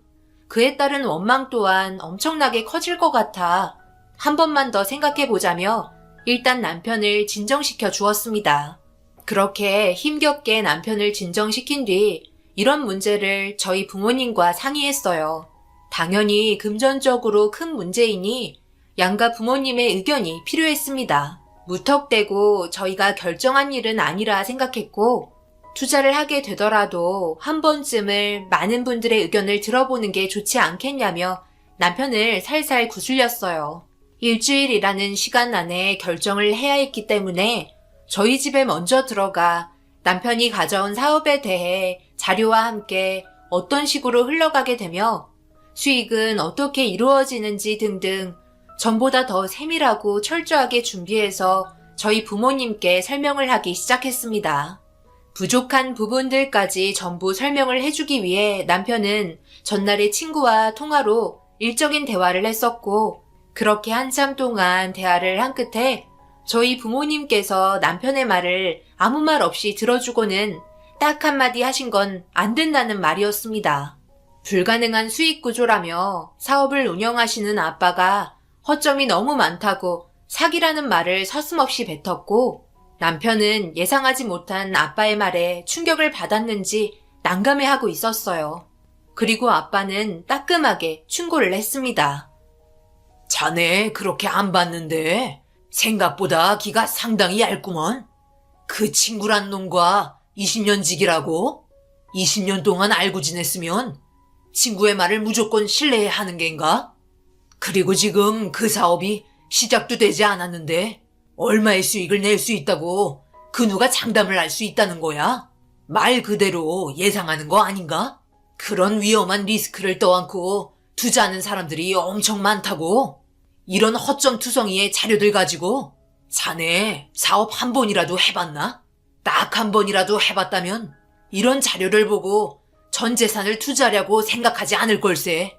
그에 따른 원망 또한 엄청나게 커질 것 같아 한 번만 더 생각해보자며 일단 남편을 진정시켜 주었습니다. 그렇게 힘겹게 남편을 진정시킨 뒤 이런 문제를 저희 부모님과 상의했어요. 당연히 금전적으로 큰 문제이니 양가 부모님의 의견이 필요했습니다. 무턱대고 저희가 결정한 일은 아니라 생각했고 투자를 하게 되더라도 한 번쯤을 많은 분들의 의견을 들어보는 게 좋지 않겠냐며 남편을 살살 구슬렸어요. 일주일이라는 시간 안에 결정을 해야 했기 때문에 저희 집에 먼저 들어가 남편이 가져온 사업에 대해 자료와 함께 어떤 식으로 흘러가게 되며 수익은 어떻게 이루어지는지 등등 전보다 더 세밀하고 철저하게 준비해서 저희 부모님께 설명을 하기 시작했습니다. 부족한 부분들까지 전부 설명을 해주기 위해 남편은 전날에 친구와 통화로 일적인 대화를 했었고 그렇게 한참 동안 대화를 한 끝에 저희 부모님께서 남편의 말을 아무 말 없이 들어주고는 딱 한마디 하신 건 안 된다는 말이었습니다. 불가능한 수익 구조라며 사업을 운영하시는 아빠가 허점이 너무 많다고 사기라는 말을 서슴없이 뱉었고 남편은 예상하지 못한 아빠의 말에 충격을 받았는지 난감해하고 있었어요. 그리고 아빠는 따끔하게 충고를 했습니다.
자네 그렇게 안 봤는데 생각보다 기가 상당히 얇구먼. 그 친구란 놈과 20년 지기라고? 20년 동안 알고 지냈으면 친구의 말을 무조건 신뢰해야 하는 겐가? 그리고 지금 그 사업이 시작도 되지 않았는데 얼마의 수익을 낼 수 있다고 그 누가 장담을 할 수 있다는 거야? 말 그대로 예상하는 거 아닌가? 그런 위험한 리스크를 떠안고 투자하는 사람들이 엄청 많다고. 이런 허점투성이의 자료들 가지고 자네 사업 한 번이라도 해봤나? 딱 한 번이라도 해봤다면 이런 자료를 보고 전 재산을 투자하려고 생각하지 않을 걸세.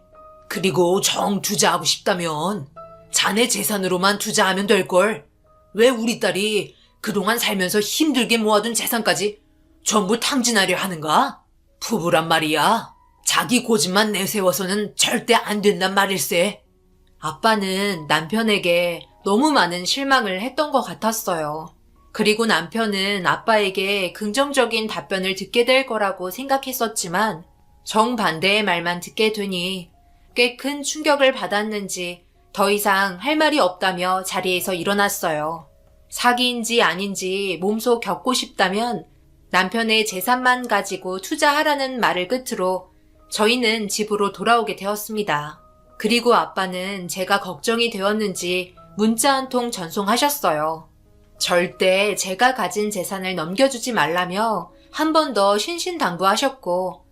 그리고 정 투자하고 싶다면 자네 재산으로만 투자하면 될걸. 왜 우리 딸이 그동안 살면서 힘들게 모아둔 재산까지 전부 탕진하려 하는가? 부부란 말이야. 자기 고집만 내세워서는 절대 안 된단 말일세.
아빠는 남편에게 너무 많은 실망을 했던 것 같았어요. 그리고 남편은 아빠에게 긍정적인 답변을 듣게 될 거라고 생각했었지만 정반대의 말만 듣게 되니 꽤 큰 충격을 받았는지 더 이상 할 말이 없다며 자리에서 일어났어요. 사기인지 아닌지 몸소 겪고 싶다면 남편의 재산만 가지고 투자하라는 말을 끝으로 저희는 집으로 돌아오게 되었습니다. 그리고 아빠는 제가 걱정이 되었는지 문자 한 통 전송하셨어요. 절대 제가 가진 재산을 넘겨주지 말라며 한 번 더 신신당부하셨고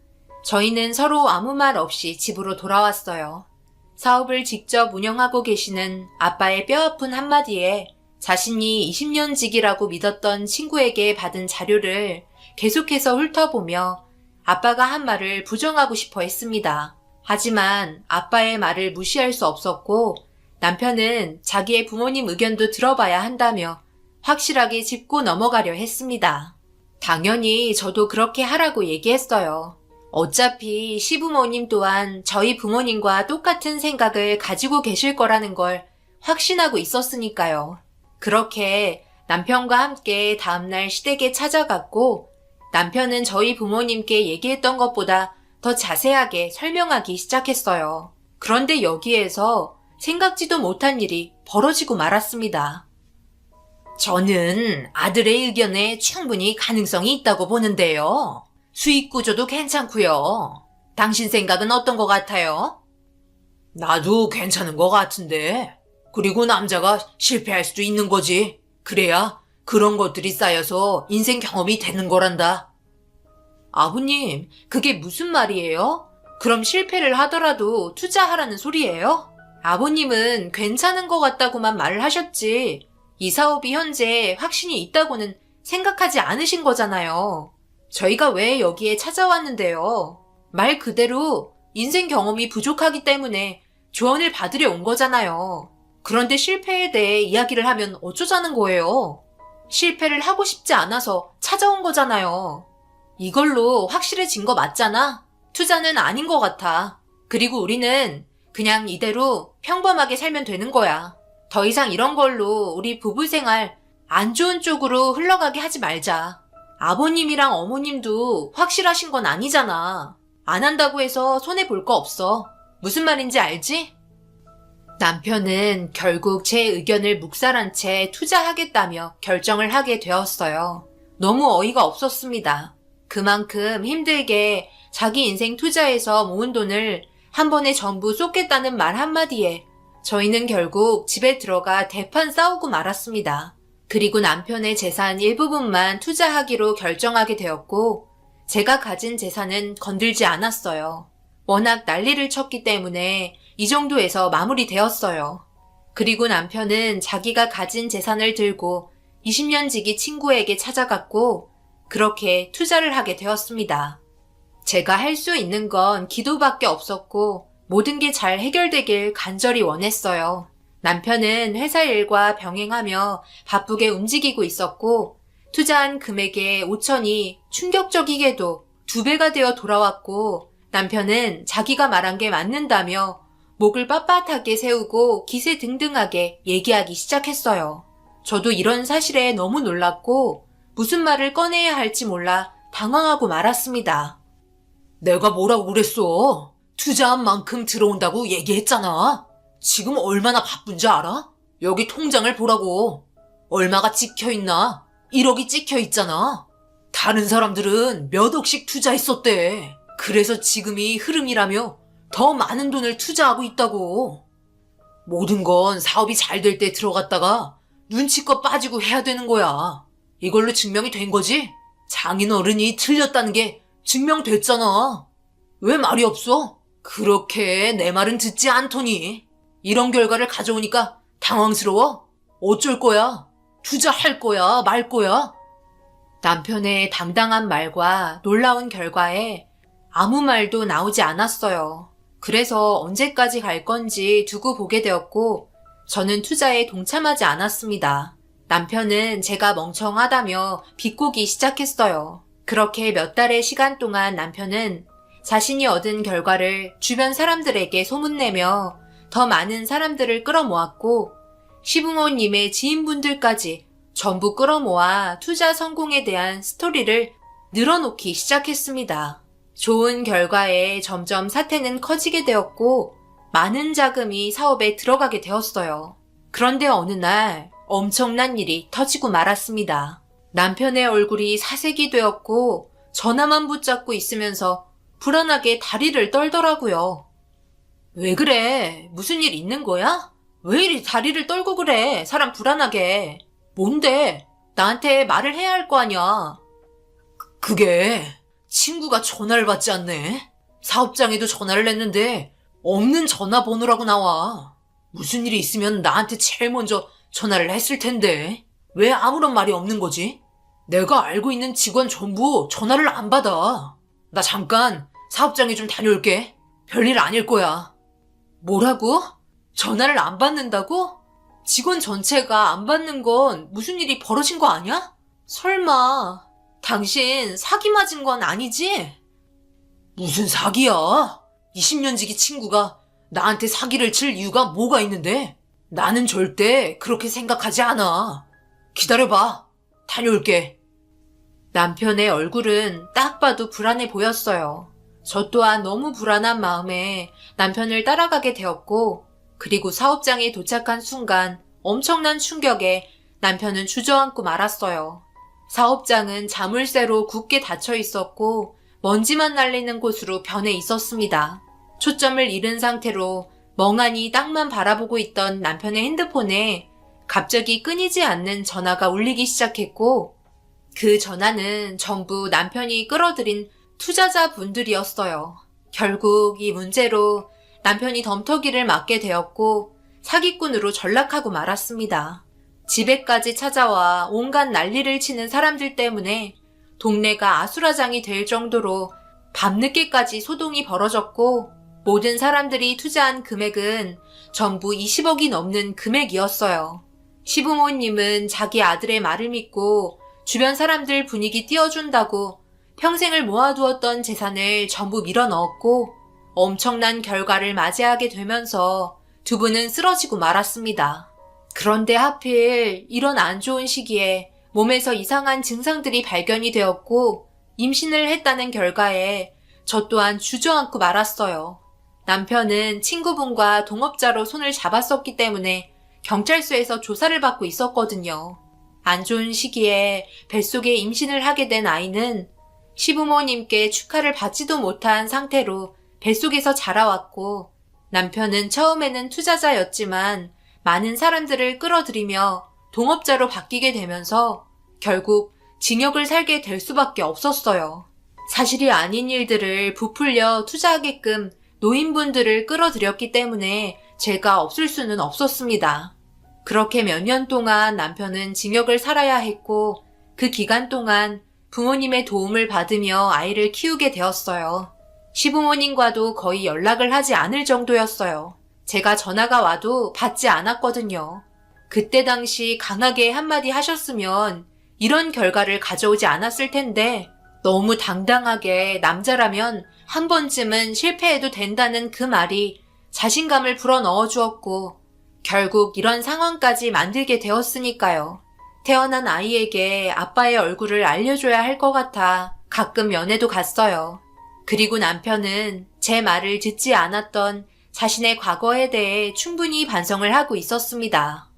저희는 서로 아무 말 없이 집으로 돌아왔어요. 사업을 직접 운영하고 계시는 아빠의 뼈아픈 한마디에 자신이 20년 지기라고 믿었던 친구에게 받은 자료를 계속해서 훑어보며 아빠가 한 말을 부정하고 싶어 했습니다. 하지만 아빠의 말을 무시할 수 없었고 남편은 자기의 부모님 의견도 들어봐야 한다며 확실하게 짚고 넘어가려 했습니다. 당연히 저도 그렇게 하라고 얘기했어요. 어차피 시부모님 또한 저희 부모님과 똑같은 생각을 가지고 계실 거라는 걸 확신하고 있었으니까요. 그렇게 남편과 함께 다음날 시댁에 찾아갔고 남편은 저희 부모님께 얘기했던 것보다 더 자세하게 설명하기 시작했어요. 그런데 여기에서 생각지도 못한 일이 벌어지고 말았습니다.
저는 아들의 의견에 충분히 가능성이 있다고 보는데요. 수익 구조도 괜찮고요. 당신 생각은 어떤 것 같아요? 나도 괜찮은 것 같은데. 그리고 남자가 실패할 수도 있는 거지. 그래야 그런 것들이 쌓여서 인생 경험이 되는 거란다.
아버님, 그게 무슨 말이에요? 그럼 실패를 하더라도 투자하라는 소리예요? 아버님은 괜찮은 것 같다고만 말을 하셨지. 이 사업이 현재 확신이 있다고는 생각하지 않으신 거잖아요. 저희가 왜 여기에 찾아왔는데요? 말 그대로 인생 경험이 부족하기 때문에 조언을 받으려 온 거잖아요. 그런데 실패에 대해 이야기를 하면 어쩌자는 거예요? 실패를 하고 싶지 않아서 찾아온 거잖아요. 이걸로 확실해진 거 맞잖아? 투자는 아닌 것 같아. 그리고 우리는 그냥 이대로 평범하게 살면 되는 거야. 더 이상 이런 걸로 우리 부부 생활 안 좋은 쪽으로 흘러가게 하지 말자. 아버님이랑 어머님도 확실하신 건 아니잖아. 안 한다고 해서 손해볼 거 없어. 무슨 말인지 알지? 남편은 결국 제 의견을 묵살한 채 투자하겠다며 결정을 하게 되었어요. 너무 어이가 없었습니다. 그만큼 힘들게 자기 인생 투자에서 모은 돈을 한 번에 전부 쏟겠다는 말 한마디에 저희는 결국 집에 들어가 대판 싸우고 말았습니다. 그리고 남편의 재산 일부분만 투자하기로 결정하게 되었고 제가 가진 재산은 건들지 않았어요. 워낙 난리를 쳤기 때문에 이 정도에서 마무리되었어요. 그리고 남편은 자기가 가진 재산을 들고 20년 지기 친구에게 찾아갔고 그렇게 투자를 하게 되었습니다. 제가 할 수 있는 건 기도밖에 없었고 모든 게 잘 해결되길 간절히 원했어요. 남편은 회사 일과 병행하며 바쁘게 움직이고 있었고 투자한 금액의 5천이 충격적이게도 2배가 되어 돌아왔고 남편은 자기가 말한 게 맞는다며 목을 빳빳하게 세우고 기세등등하게 얘기하기 시작했어요. 저도 이런 사실에 너무 놀랐고 무슨 말을 꺼내야 할지 몰라 당황하고 말았습니다.
내가 뭐라고 그랬어? 투자한 만큼 들어온다고 얘기했잖아. 지금 얼마나 바쁜지 알아? 여기 통장을 보라고. 얼마가 찍혀있나? 1억이 찍혀있잖아. 다른 사람들은 몇 억씩 투자했었대. 그래서 지금이 흐름이라며 더 많은 돈을 투자하고 있다고. 모든 건 사업이 잘 될 때 들어갔다가 눈치껏 빠지고 해야 되는 거야. 이걸로 증명이 된 거지? 장인어른이 틀렸다는 게 증명됐잖아. 왜 말이 없어? 그렇게 내 말은 듣지 않더니 이런 결과를 가져오니까 당황스러워? 어쩔 거야? 투자할 거야? 말 거야?
남편의 당당한 말과 놀라운 결과에 아무 말도 나오지 않았어요. 그래서 언제까지 갈 건지 두고 보게 되었고 저는 투자에 동참하지 않았습니다. 남편은 제가 멍청하다며 비꼬기 시작했어요. 그렇게 몇 달의 시간 동안 남편은 자신이 얻은 결과를 주변 사람들에게 소문내며 더 많은 사람들을 끌어모았고 시부모님의 지인분들까지 전부 끌어모아 투자 성공에 대한 스토리를 늘어놓기 시작했습니다. 좋은 결과에 점점 사태는 커지게 되었고 많은 자금이 사업에 들어가게 되었어요. 그런데 어느 날 엄청난 일이 터지고 말았습니다. 남편의 얼굴이 사색이 되었고 전화만 붙잡고 있으면서 불안하게 다리를 떨더라고요. 왜 그래? 무슨 일 있는 거야? 왜 이리 다리를 떨고 그래? 사람 불안하게. 뭔데? 나한테 말을 해야 할 거 아니야.
그게 친구가 전화를 받지 않네. 사업장에도 전화를 했는데 없는 전화번호라고 나와. 무슨 일이 있으면 나한테 제일 먼저 전화를 했을 텐데 왜 아무런 말이 없는 거지? 내가 알고 있는 직원 전부 전화를 안 받아. 나 잠깐 사업장에 좀 다녀올게. 별일 아닐 거야.
뭐라고? 전화를 안 받는다고? 직원 전체가 안 받는 건 무슨 일이 벌어진 거 아니야? 설마 당신 사기 맞은 건 아니지?
무슨 사기야? 20년 지기 친구가 나한테 사기를 칠 이유가 뭐가 있는데? 나는 절대 그렇게 생각하지 않아. 기다려봐. 다녀올게.
남편의 얼굴은 딱 봐도 불안해 보였어요. 저 또한 너무 불안한 마음에 남편을 따라가게 되었고, 그리고 사업장에 도착한 순간 엄청난 충격에 남편은 주저앉고 말았어요. 사업장은 자물쇠로 굳게 닫혀 있었고 먼지만 날리는 곳으로 변해 있었습니다. 초점을 잃은 상태로 멍하니 땅만 바라보고 있던 남편의 핸드폰에 갑자기 끊이지 않는 전화가 울리기 시작했고, 그 전화는 전부 남편이 끌어들인 투자자분들이었어요. 결국 이 문제로 남편이 덤터기를 맞게 되었고 사기꾼으로 전락하고 말았습니다. 집에까지 찾아와 온갖 난리를 치는 사람들 때문에 동네가 아수라장이 될 정도로 밤늦게까지 소동이 벌어졌고, 모든 사람들이 투자한 금액은 전부 20억이 넘는 금액이었어요. 시부모님은 자기 아들의 말을 믿고 주변 사람들 분위기 띄워준다고 평생을 모아두었던 재산을 전부 밀어넣었고 엄청난 결과를 맞이하게 되면서 두 분은 쓰러지고 말았습니다. 그런데 하필 이런 안 좋은 시기에 몸에서 이상한 증상들이 발견이 되었고 임신을 했다는 결과에 저 또한 주저앉고 말았어요. 남편은 친구분과 동업자로 손을 잡았었기 때문에 경찰서에서 조사를 받고 있었거든요. 안 좋은 시기에 뱃속에 임신을 하게 된 아이는 시부모님께 축하를 받지도 못한 상태로 뱃속에서 자라왔고, 남편은 처음에는 투자자였지만 많은 사람들을 끌어들이며 동업자로 바뀌게 되면서 결국 징역을 살게 될 수밖에 없었어요. 사실이 아닌 일들을 부풀려 투자하게끔 노인분들을 끌어들였기 때문에 죄가 없을 수는 없었습니다. 그렇게 몇 년 동안 남편은 징역을 살아야 했고, 그 기간 동안 부모님의 도움을 받으며 아이를 키우게 되었어요. 시부모님과도 거의 연락을 하지 않을 정도였어요. 제가 전화가 와도 받지 않았거든요. 그때 당시 강하게 한마디 하셨으면 이런 결과를 가져오지 않았을 텐데, 너무 당당하게 남자라면 한 번쯤은 실패해도 된다는 그 말이 자신감을 불어넣어 주었고, 결국 이런 상황까지 만들게 되었으니까요. 태어난 아이에게 아빠의 얼굴을 알려줘야 할 것 같아 가끔 면회도 갔어요. 그리고 남편은 제 말을 듣지 않았던 자신의 과거에 대해 충분히 반성을 하고 있었습니다.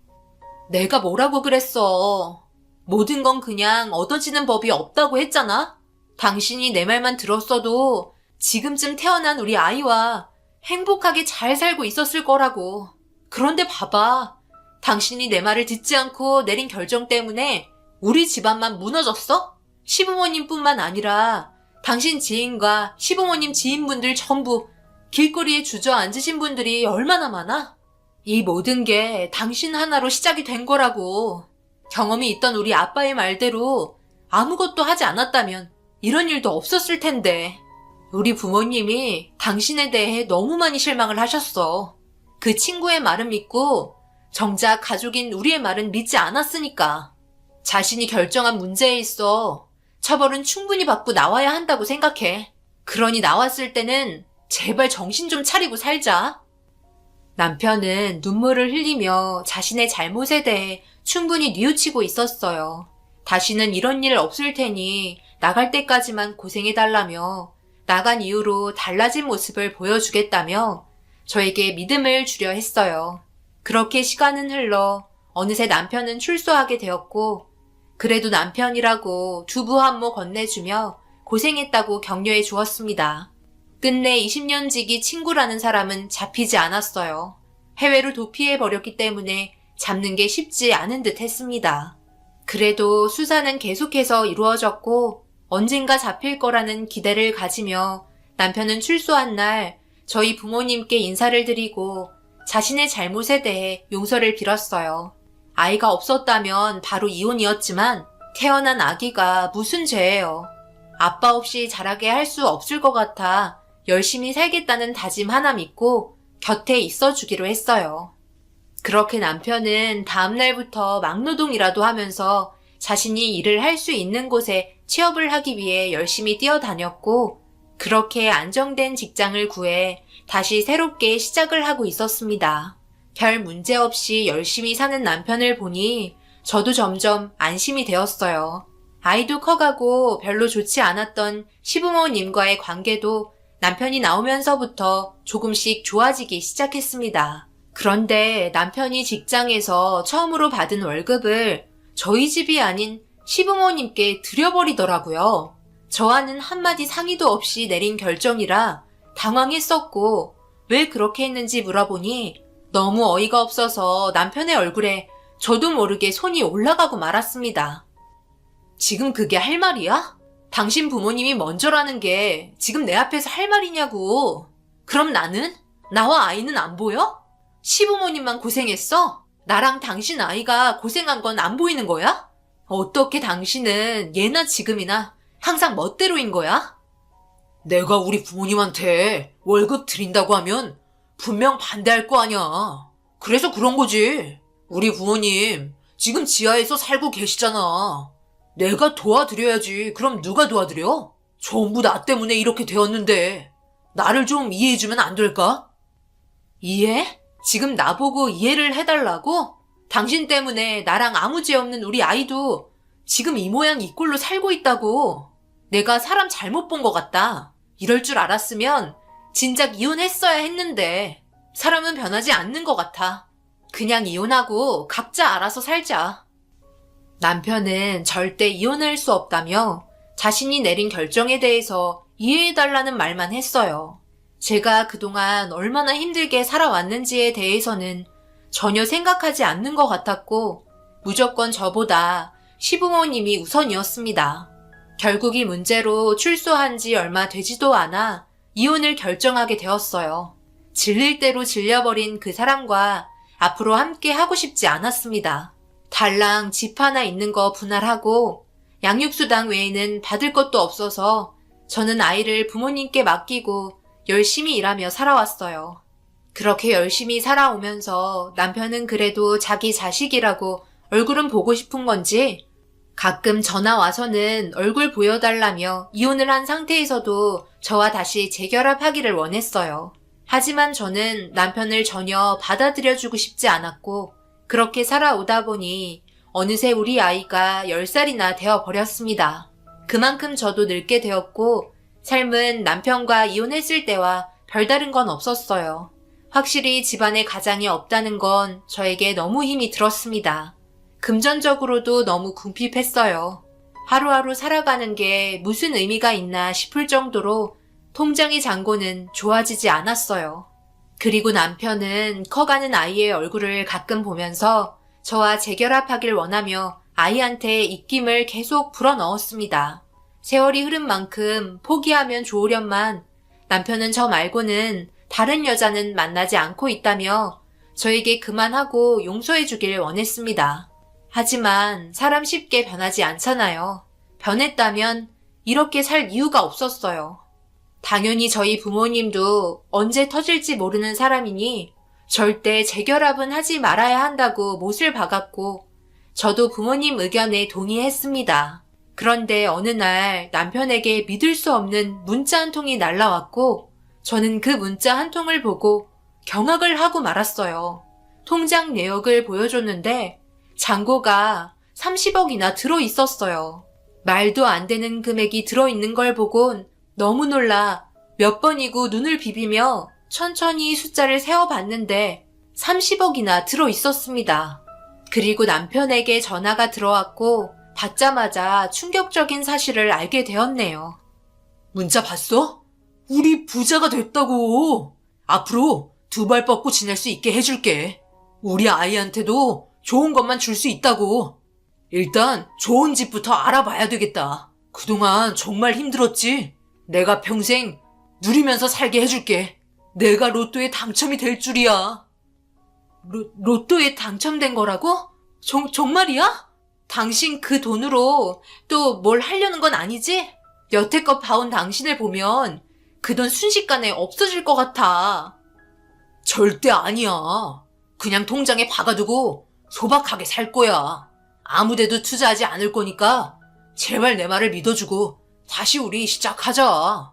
내가 뭐라고 그랬어. 모든 건 그냥 얻어지는 법이 없다고 했잖아? 당신이 내 말만 들었어도 지금쯤 태어난 우리 아이와 행복하게 잘 살고 있었을 거라고. 그런데 봐봐. 당신이 내 말을 듣지 않고 내린 결정 때문에 우리 집안만 무너졌어? 시부모님뿐만 아니라 당신 지인과 시부모님 지인분들 전부 길거리에 주저앉으신 분들이 얼마나 많아? 이 모든 게 당신 하나로 시작이 된 거라고. 경험이 있던 우리 아빠의 말대로 아무것도 하지 않았다면 이런 일도 없었을 텐데. 우리 부모님이 당신에 대해 너무 많이 실망을 하셨어. 그 친구의 말은 믿고 정작 가족인 우리의 말은 믿지 않았으니까. 자신이 결정한 문제에 있어 처벌은 충분히 받고 나와야 한다고 생각해. 그러니 나왔을 때는 제발 정신 좀 차리고 살자. 남편은 눈물을 흘리며 자신의 잘못에 대해 충분히 뉘우치고 있었어요. 다시는 이런 일 없을 테니 나갈 때까지만 고생해달라며 나간 이후로 달라진 모습을 보여주겠다며 저에게 믿음을 주려 했어요. 그렇게 시간은 흘러 어느새 남편은 출소하게 되었고, 그래도 남편이라고 두부 한 모 건네주며 고생했다고 격려해 주었습니다. 끝내 20년 지기 친구라는 사람은 잡히지 않았어요. 해외로 도피해버렸기 때문에 잡는 게 쉽지 않은 듯 했습니다. 그래도 수사는 계속해서 이루어졌고 언젠가 잡힐 거라는 기대를 가지며 남편은 출소한 날 저희 부모님께 인사를 드리고 자신의 잘못에 대해 용서를 빌었어요. 아이가 없었다면 바로 이혼이었지만 태어난 아기가 무슨 죄예요. 아빠 없이 자라게 할 수 없을 것 같아 열심히 살겠다는 다짐 하나 믿고 곁에 있어 주기로 했어요. 그렇게 남편은 다음날부터 막노동이라도 하면서 자신이 일을 할 수 있는 곳에 취업을 하기 위해 열심히 뛰어다녔고, 그렇게 안정된 직장을 구해 다시 새롭게 시작을 하고 있었습니다. 별 문제 없이 열심히 사는 남편을 보니 저도 점점 안심이 되었어요. 아이도 커가고 별로 좋지 않았던 시부모님과의 관계도 남편이 나오면서부터 조금씩 좋아지기 시작했습니다. 그런데 남편이 직장에서 처음으로 받은 월급을 저희 집이 아닌 시부모님께 드려버리더라고요. 저와는 한마디 상의도 없이 내린 결정이라 당황했었고, 왜 그렇게 했는지 물어보니 너무 어이가 없어서 남편의 얼굴에 저도 모르게 손이 올라가고 말았습니다. 지금 그게 할 말이야? 당신 부모님이 먼저라는 게 지금 내 앞에서 할 말이냐고. 그럼 나는? 나와 아이는 안 보여? 시부모님만 고생했어? 나랑 당신 아이가 고생한 건 안 보이는 거야? 어떻게 당신은 예나 지금이나 항상 멋대로인 거야?
내가 우리 부모님한테 월급 드린다고 하면 분명 반대할 거 아니야. 그래서 그런 거지. 우리 부모님 지금 지하에서 살고 계시잖아. 내가 도와드려야지. 그럼 누가 도와드려? 전부 나 때문에 이렇게 되었는데 나를 좀 이해해주면 안 될까?
이해? 지금 나보고 이해를 해달라고? 당신 때문에 나랑 아무 죄 없는 우리 아이도 지금 이 모양 이 꼴로 살고 있다고. 내가 사람 잘못 본 것 같다. 이럴 줄 알았으면 진작 이혼했어야 했는데 사람은 변하지 않는 것 같아. 그냥 이혼하고 각자 알아서 살자. 남편은 절대 이혼할 수 없다며 자신이 내린 결정에 대해서 이해해달라는 말만 했어요. 제가 그동안 얼마나 힘들게 살아왔는지에 대해서는 전혀 생각하지 않는 것 같았고, 무조건 저보다 시부모님이 우선이었습니다. 결국 이 문제로 출소한 지 얼마 되지도 않아 이혼을 결정하게 되었어요. 질릴 대로 질려버린 그 사람과 앞으로 함께 하고 싶지 않았습니다. 달랑 집 하나 있는 거 분할하고 양육수당 외에는 받을 것도 없어서 저는 아이를 부모님께 맡기고 열심히 일하며 살아왔어요. 그렇게 열심히 살아오면서 남편은 그래도 자기 자식이라고 얼굴은 보고 싶은 건지 가끔 전화 와서는 얼굴 보여달라며 이혼을 한 상태에서도 저와 다시 재결합하기를 원했어요. 하지만 저는 남편을 전혀 받아들여주고 싶지 않았고, 그렇게 살아오다 보니 어느새 우리 아이가 10살이나 되어버렸습니다. 그만큼 저도 늙게 되었고, 삶은 남편과 이혼했을 때와 별다른 건 없었어요. 확실히 집안에 가장이 없다는 건 저에게 너무 힘이 들었습니다. 금전적으로도 너무 궁핍했어요. 하루하루 살아가는 게 무슨 의미가 있나 싶을 정도로 통장의 잔고는 좋아지지 않았어요. 그리고 남편은 커가는 아이의 얼굴을 가끔 보면서 저와 재결합하길 원하며 아이한테 입김을 계속 불어넣었습니다. 세월이 흐른 만큼 포기하면 좋으련만 남편은 저 말고는 다른 여자는 만나지 않고 있다며 저에게 그만하고 용서해주길 원했습니다. 하지만 사람 쉽게 변하지 않잖아요. 변했다면 이렇게 살 이유가 없었어요. 당연히 저희 부모님도 언제 터질지 모르는 사람이니 절대 재결합은 하지 말아야 한다고 못을 박았고, 저도 부모님 의견에 동의했습니다. 그런데 어느 날 남편에게 믿을 수 없는 문자 한 통이 날라왔고, 저는 그 문자 한 통을 보고 경악을 하고 말았어요. 통장 내역을 보여줬는데 잔고가 30억이나 들어있었어요. 말도 안 되는 금액이 들어있는 걸 보곤 너무 놀라 몇 번이고 눈을 비비며 천천히 숫자를 세어봤는데 30억이나 들어있었습니다. 그리고 남편에게 전화가 들어왔고 받자마자 충격적인 사실을 알게 되었네요.
문자 봤어? 우리 부자가 됐다고. 앞으로 두 발 뻗고 지낼 수 있게 해줄게. 우리 아이한테도 좋은 것만 줄 수 있다고. 일단 좋은 집부터 알아봐야 되겠다. 그동안 정말 힘들었지? 내가 평생 누리면서 살게 해줄게. 내가 로또에 당첨이 될 줄이야.
로또에 당첨된 거라고? 정말이야? 당신 그 돈으로 또 뭘 하려는 건 아니지? 여태껏 봐온 당신을 보면 그 돈 순식간에 없어질 것 같아.
절대 아니야. 그냥 통장에 박아두고 소박하게 살 거야. 아무데도 투자하지 않을 거니까 제발 내 말을 믿어주고 다시 우리 시작하자.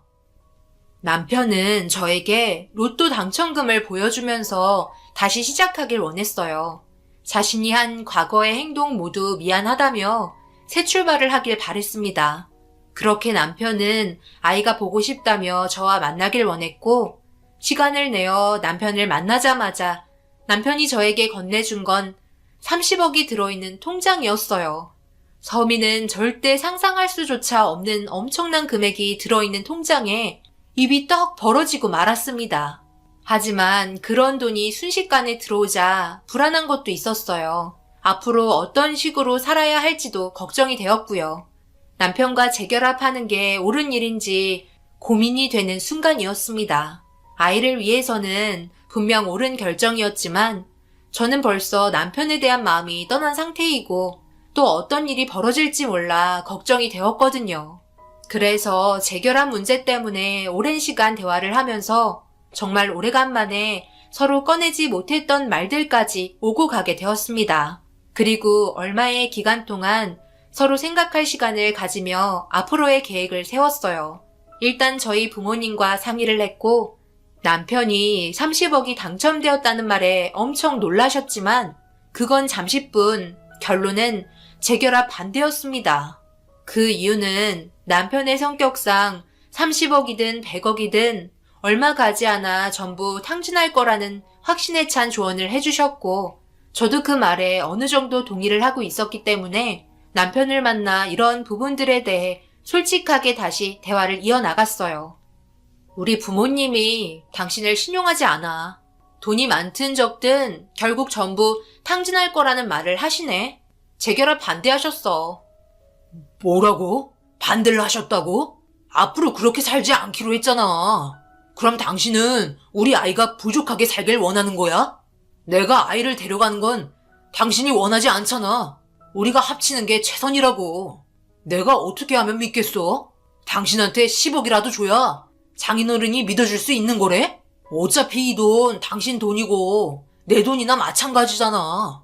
남편은 저에게 로또 당첨금을 보여주면서 다시 시작하길 원했어요. 자신이 한 과거의 행동 모두 미안하다며 새 출발을 하길 바랬습니다. 그렇게 남편은 아이가 보고 싶다며 저와 만나길 원했고, 시간을 내어 남편을 만나자마자 남편이 저에게 건네준 건 30억이 들어있는 통장이었어요. 서민은 절대 상상할 수조차 없는 엄청난 금액이 들어있는 통장에 입이 떡 벌어지고 말았습니다. 하지만 그런 돈이 순식간에 들어오자 불안한 것도 있었어요. 앞으로 어떤 식으로 살아야 할지도 걱정이 되었고요. 남편과 재결합하는 게 옳은 일인지 고민이 되는 순간이었습니다. 아이를 위해서는 분명 옳은 결정이었지만 저는 벌써 남편에 대한 마음이 떠난 상태이고 또 어떤 일이 벌어질지 몰라 걱정이 되었거든요. 그래서 재결합 문제 때문에 오랜 시간 대화를 하면서 정말 오래간만에 서로 꺼내지 못했던 말들까지 오고 가게 되었습니다. 그리고 얼마의 기간 동안 서로 생각할 시간을 가지며 앞으로의 계획을 세웠어요. 일단 저희 부모님과 상의를 했고 남편이 30억이 당첨되었다는 말에 엄청 놀라셨지만 그건 잠시뿐, 결론은 재결합 반대였습니다. 그 이유는 남편의 성격상 30억이든 100억이든 얼마 가지 않아 전부 탕진할 거라는 확신에 찬 조언을 해주셨고 저도 그 말에 어느 정도 동의를 하고 있었기 때문에 남편을 만나 이런 부분들에 대해 솔직하게 다시 대화를 이어나갔어요. 우리 부모님이 당신을 신용하지 않아. 돈이 많든 적든 결국 전부 탕진할 거라는 말을 하시네. 재결합 반대하셨어.
뭐라고? 반대를 하셨다고? 앞으로 그렇게 살지 않기로 했잖아. 그럼 당신은 우리 아이가 부족하게 살길 원하는 거야? 내가 아이를 데려가는 건 당신이 원하지 않잖아. 우리가 합치는 게 최선이라고. 내가 어떻게 하면 믿겠어? 당신한테 10억이라도 줘야 장인어른이 믿어줄 수 있는 거래? 어차피 이 돈 당신 돈이고 내 돈이나 마찬가지잖아.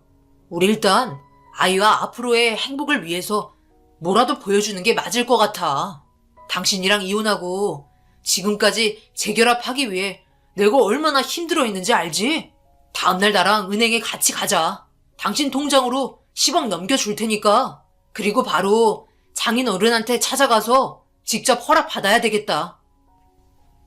우리 일단 아이와 앞으로의 행복을 위해서 뭐라도 보여주는 게 맞을 것 같아. 당신이랑 이혼하고 지금까지 재결합하기 위해 내가 얼마나 힘들어했는지 알지? 다음날 나랑 은행에 같이 가자. 당신 통장으로 10억 넘겨줄 테니까. 그리고 바로 장인어른한테 찾아가서 직접 허락받아야 되겠다.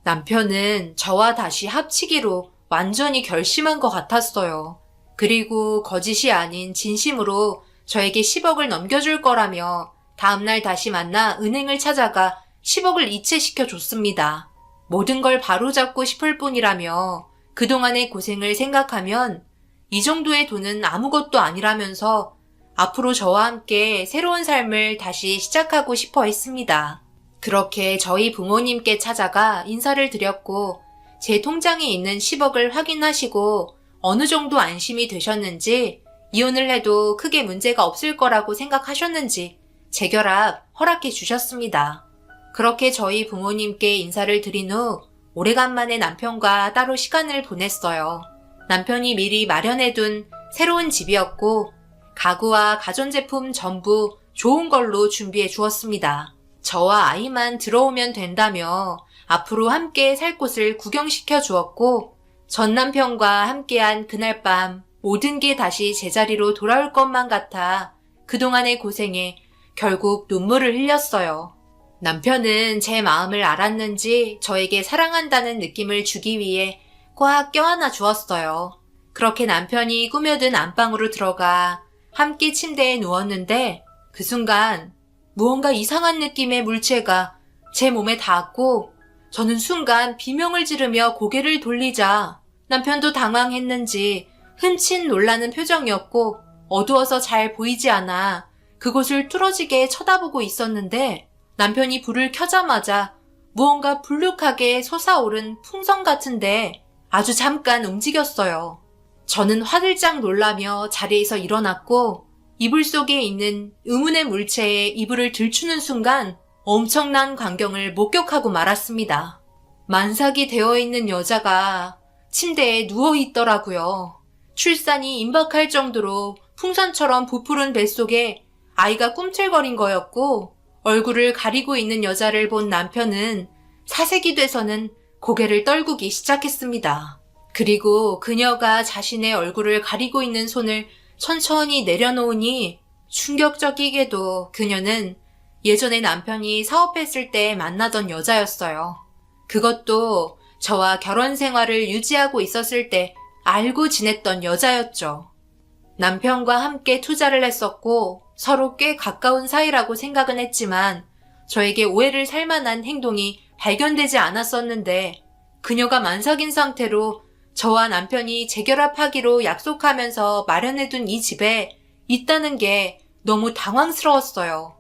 남편은 저와 다시 합치기로 완전히 결심한 것 같았어요. 그리고 거짓이 아닌 진심으로 저에게 10억을 넘겨줄 거라며 다음날 다시 만나 은행을 찾아가 10억을 이체시켜 줬습니다. 모든 걸 바로잡고 싶을 뿐이라며 그동안의 고생을 생각하면 이 정도의 돈은 아무것도 아니라면서 앞으로 저와 함께 새로운 삶을 다시 시작하고 싶어 했습니다. 그렇게 저희 부모님께 찾아가 인사를 드렸고 제 통장에 있는 10억을 확인하시고 어느 정도 안심이 되셨는지 이혼을 해도 크게 문제가 없을 거라고 생각하셨는지 재결합 허락해 주셨습니다. 그렇게 저희 부모님께 인사를 드린 후 오래간만에 남편과 따로 시간을 보냈어요. 남편이 미리 마련해둔 새로운 집이었고 가구와 가전제품 전부 좋은 걸로 준비해 주었습니다. 저와 아이만 들어오면 된다며 앞으로 함께 살 곳을 구경시켜 주었고 전 남편과 함께한 그날 밤 모든 게 다시 제자리로 돌아올 것만 같아 그동안의 고생에 결국 눈물을 흘렸어요. 남편은 제 마음을 알았는지 저에게 사랑한다는 느낌을 주기 위해 꽉 껴안아 주었어요. 그렇게 남편이 꾸며든 안방으로 들어가 함께 침대에 누웠는데 그 순간 무언가 이상한 느낌의 물체가 제 몸에 닿았고 저는 순간 비명을 지르며 고개를 돌리자 남편도 당황했는지 흠칫 놀라는 표정이었고 어두워서 잘 보이지 않아 그곳을 뚫어지게 쳐다보고 있었는데 남편이 불을 켜자마자 무언가 불룩하게 솟아오른 풍선 같은데 아주 잠깐 움직였어요. 저는 화들짝 놀라며 자리에서 일어났고 이불 속에 있는 의문의 물체에 이불을 들추는 순간 엄청난 광경을 목격하고 말았습니다. 만삭이 되어 있는 여자가 침대에 누워 있더라고요. 출산이 임박할 정도로 풍선처럼 부풀은 뱃속에 아이가 꿈틀거린 거였고, 얼굴을 가리고 있는 여자를 본 남편은 사색이 돼서는 고개를 떨구기 시작했습니다. 그리고 그녀가 자신의 얼굴을 가리고 있는 손을 천천히 내려놓으니 충격적이게도 그녀는 예전에 남편이 사업했을 때 만나던 여자였어요. 그것도 저와 결혼 생활을 유지하고 있었을 때 알고 지냈던 여자였죠. 남편과 함께 투자를 했었고 서로 꽤 가까운 사이라고 생각은 했지만 저에게 오해를 살 만한 행동이 발견되지 않았었는데, 그녀가 만삭인 상태로 저와 남편이 재결합하기로 약속하면서 마련해둔 이 집에 있다는 게 너무 당황스러웠어요.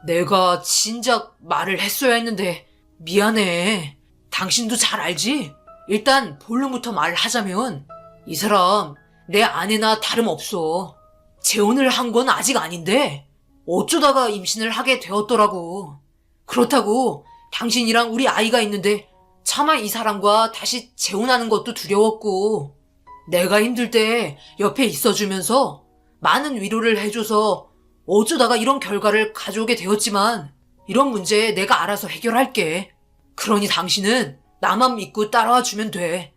내가 진작 말을 했어야 했는데 미안해. 당신도 잘 알지? 일단 본론부터 말을 하자면 이 사람 내 아내나 다름없어. 재혼을 한 건 아직 아닌데 어쩌다가 임신을 하게 되었더라고. 그렇다고 당신이랑 우리 아이가 있는데 차마 이 사람과 다시 재혼하는 것도 두려웠고, 내가 힘들 때 옆에 있어주면서 많은 위로를 해줘서 어쩌다가 이런 결과를 가져오게 되었지만 이런 문제 내가 알아서 해결할게. 그러니 당신은 나만 믿고 따라와 주면 돼.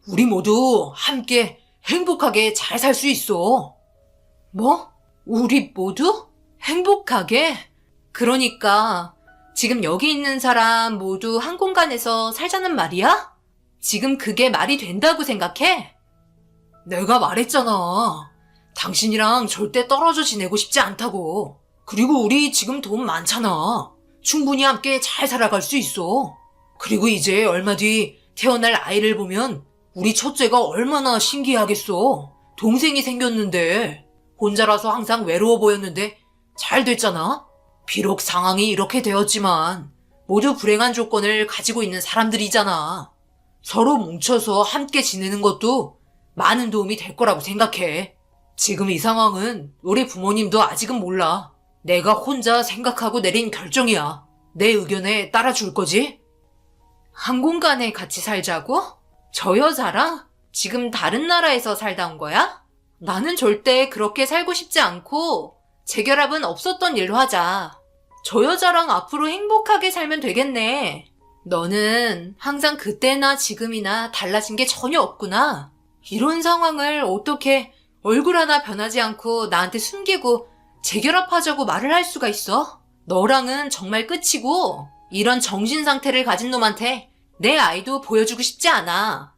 우리 모두 함께 행복하게 잘 살 수 있어.
뭐? 우리 모두? 행복하게? 그러니까 지금 여기 있는 사람 모두 한 공간에서 살자는 말이야? 지금 그게 말이 된다고 생각해?
내가 말했잖아. 당신이랑 절대 떨어져 지내고 싶지 않다고. 그리고 우리 지금 돈 많잖아. 충분히 함께 잘 살아갈 수 있어. 그리고 이제 얼마 뒤 태어날 아이를 보면 우리 첫째가 얼마나 신기하겠어. 동생이 생겼는데. 혼자라서 항상 외로워 보였는데 잘 됐잖아. 비록 상황이 이렇게 되었지만 모두 불행한 조건을 가지고 있는 사람들이잖아. 서로 뭉쳐서 함께 지내는 것도 많은 도움이 될 거라고 생각해. 지금 이 상황은 우리 부모님도 아직은 몰라. 내가 혼자 생각하고 내린 결정이야. 내 의견에 따라줄 거지?
한 공간에 같이 살자고? 저 여자랑? 지금 다른 나라에서 살다 온 거야? 나는 절대 그렇게 살고 싶지 않고 재결합은 없었던 일로 하자. 저 여자랑 앞으로 행복하게 살면 되겠네. 너는 항상 그때나 지금이나 달라진 게 전혀 없구나. 이런 상황을 어떻게 얼굴 하나 변하지 않고 나한테 숨기고 재결합하자고 말을 할 수가 있어? 너랑은 정말 끝이고 이런 정신 상태를 가진 놈한테 내 아이도 보여주고 싶지 않아.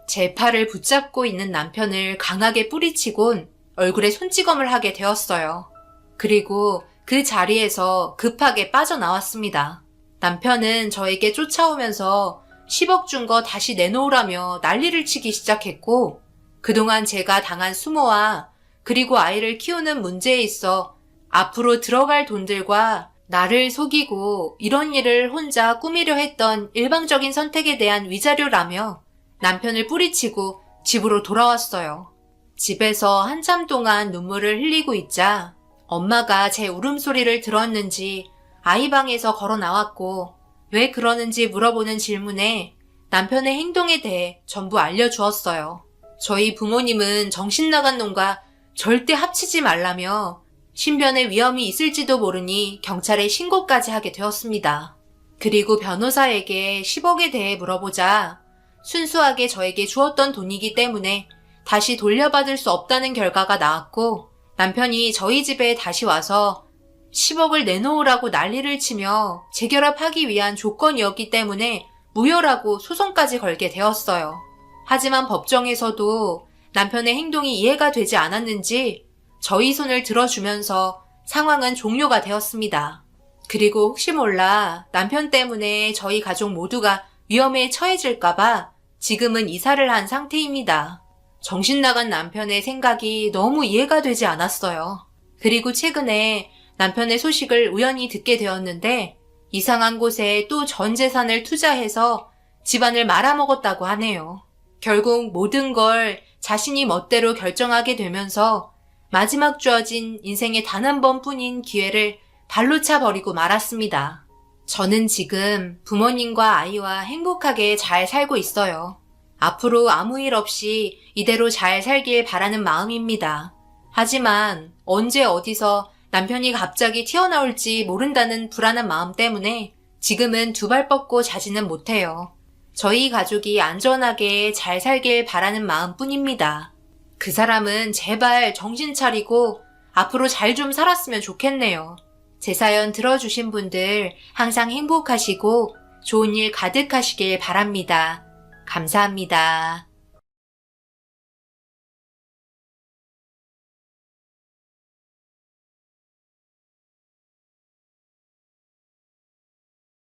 제 팔을 붙잡고 있는 남편을 강하게 뿌리치곤 얼굴에 손찌검을 하게 되었어요. 그리고 그 자리에서 급하게 빠져나왔습니다. 남편은 저에게 쫓아오면서 10억 준 거 다시 내놓으라며 난리를 치기 시작했고, 그동안 제가 당한 수모와 그리고 아이를 키우는 문제에 있어 앞으로 들어갈 돈들과 나를 속이고 이런 일을 혼자 꾸미려 했던 일방적인 선택에 대한 위자료라며 남편을 뿌리치고 집으로 돌아왔어요. 집에서 한참 동안 눈물을 흘리고 있자 엄마가 제 울음소리를 들었는지 아이 방에서 걸어 나왔고, 왜 그러는지 물어보는 질문에 남편의 행동에 대해 전부 알려주었어요. 저희 부모님은 정신 나간 놈과 절대 합치지 말라며 신변에 위험이 있을지도 모르니 경찰에 신고까지 하게 되었습니다. 그리고 변호사에게 10억에 대해 물어보자 순수하게 저에게 주었던 돈이기 때문에 다시 돌려받을 수 없다는 결과가 나왔고, 남편이 저희 집에 다시 와서 10억을 내놓으라고 난리를 치며 재결합하기 위한 조건이었기 때문에 무효라고 소송까지 걸게 되었어요. 하지만 법정에서도 남편의 행동이 이해가 되지 않았는지 저희 손을 들어주면서 상황은 종료가 되었습니다. 그리고 혹시 몰라 남편 때문에 저희 가족 모두가 위험에 처해질까봐 지금은 이사를 한 상태입니다. 정신 나간 남편의 생각이 너무 이해가 되지 않았어요. 그리고 최근에 남편의 소식을 우연히 듣게 되었는데 이상한 곳에 또 전 재산을 투자해서 집안을 말아먹었다고 하네요. 결국 모든 걸 자신이 멋대로 결정하게 되면서 마지막 주어진 인생의 단 한 번뿐인 기회를 발로 차버리고 말았습니다. 저는 지금 부모님과 아이와 행복하게 잘 살고 있어요. 앞으로 아무 일 없이 이대로 잘 살길 바라는 마음입니다. 하지만 언제 어디서 남편이 갑자기 튀어나올지 모른다는 불안한 마음 때문에 지금은 두 발 뻗고 자지는 못해요. 저희 가족이 안전하게 잘 살길 바라는 마음뿐입니다. 그 사람은 제발 정신 차리고 앞으로 잘 좀 살았으면 좋겠네요. 제 사연 들어주신 분들 항상 행복하시고 좋은 일 가득하시길 바랍니다. 감사합니다.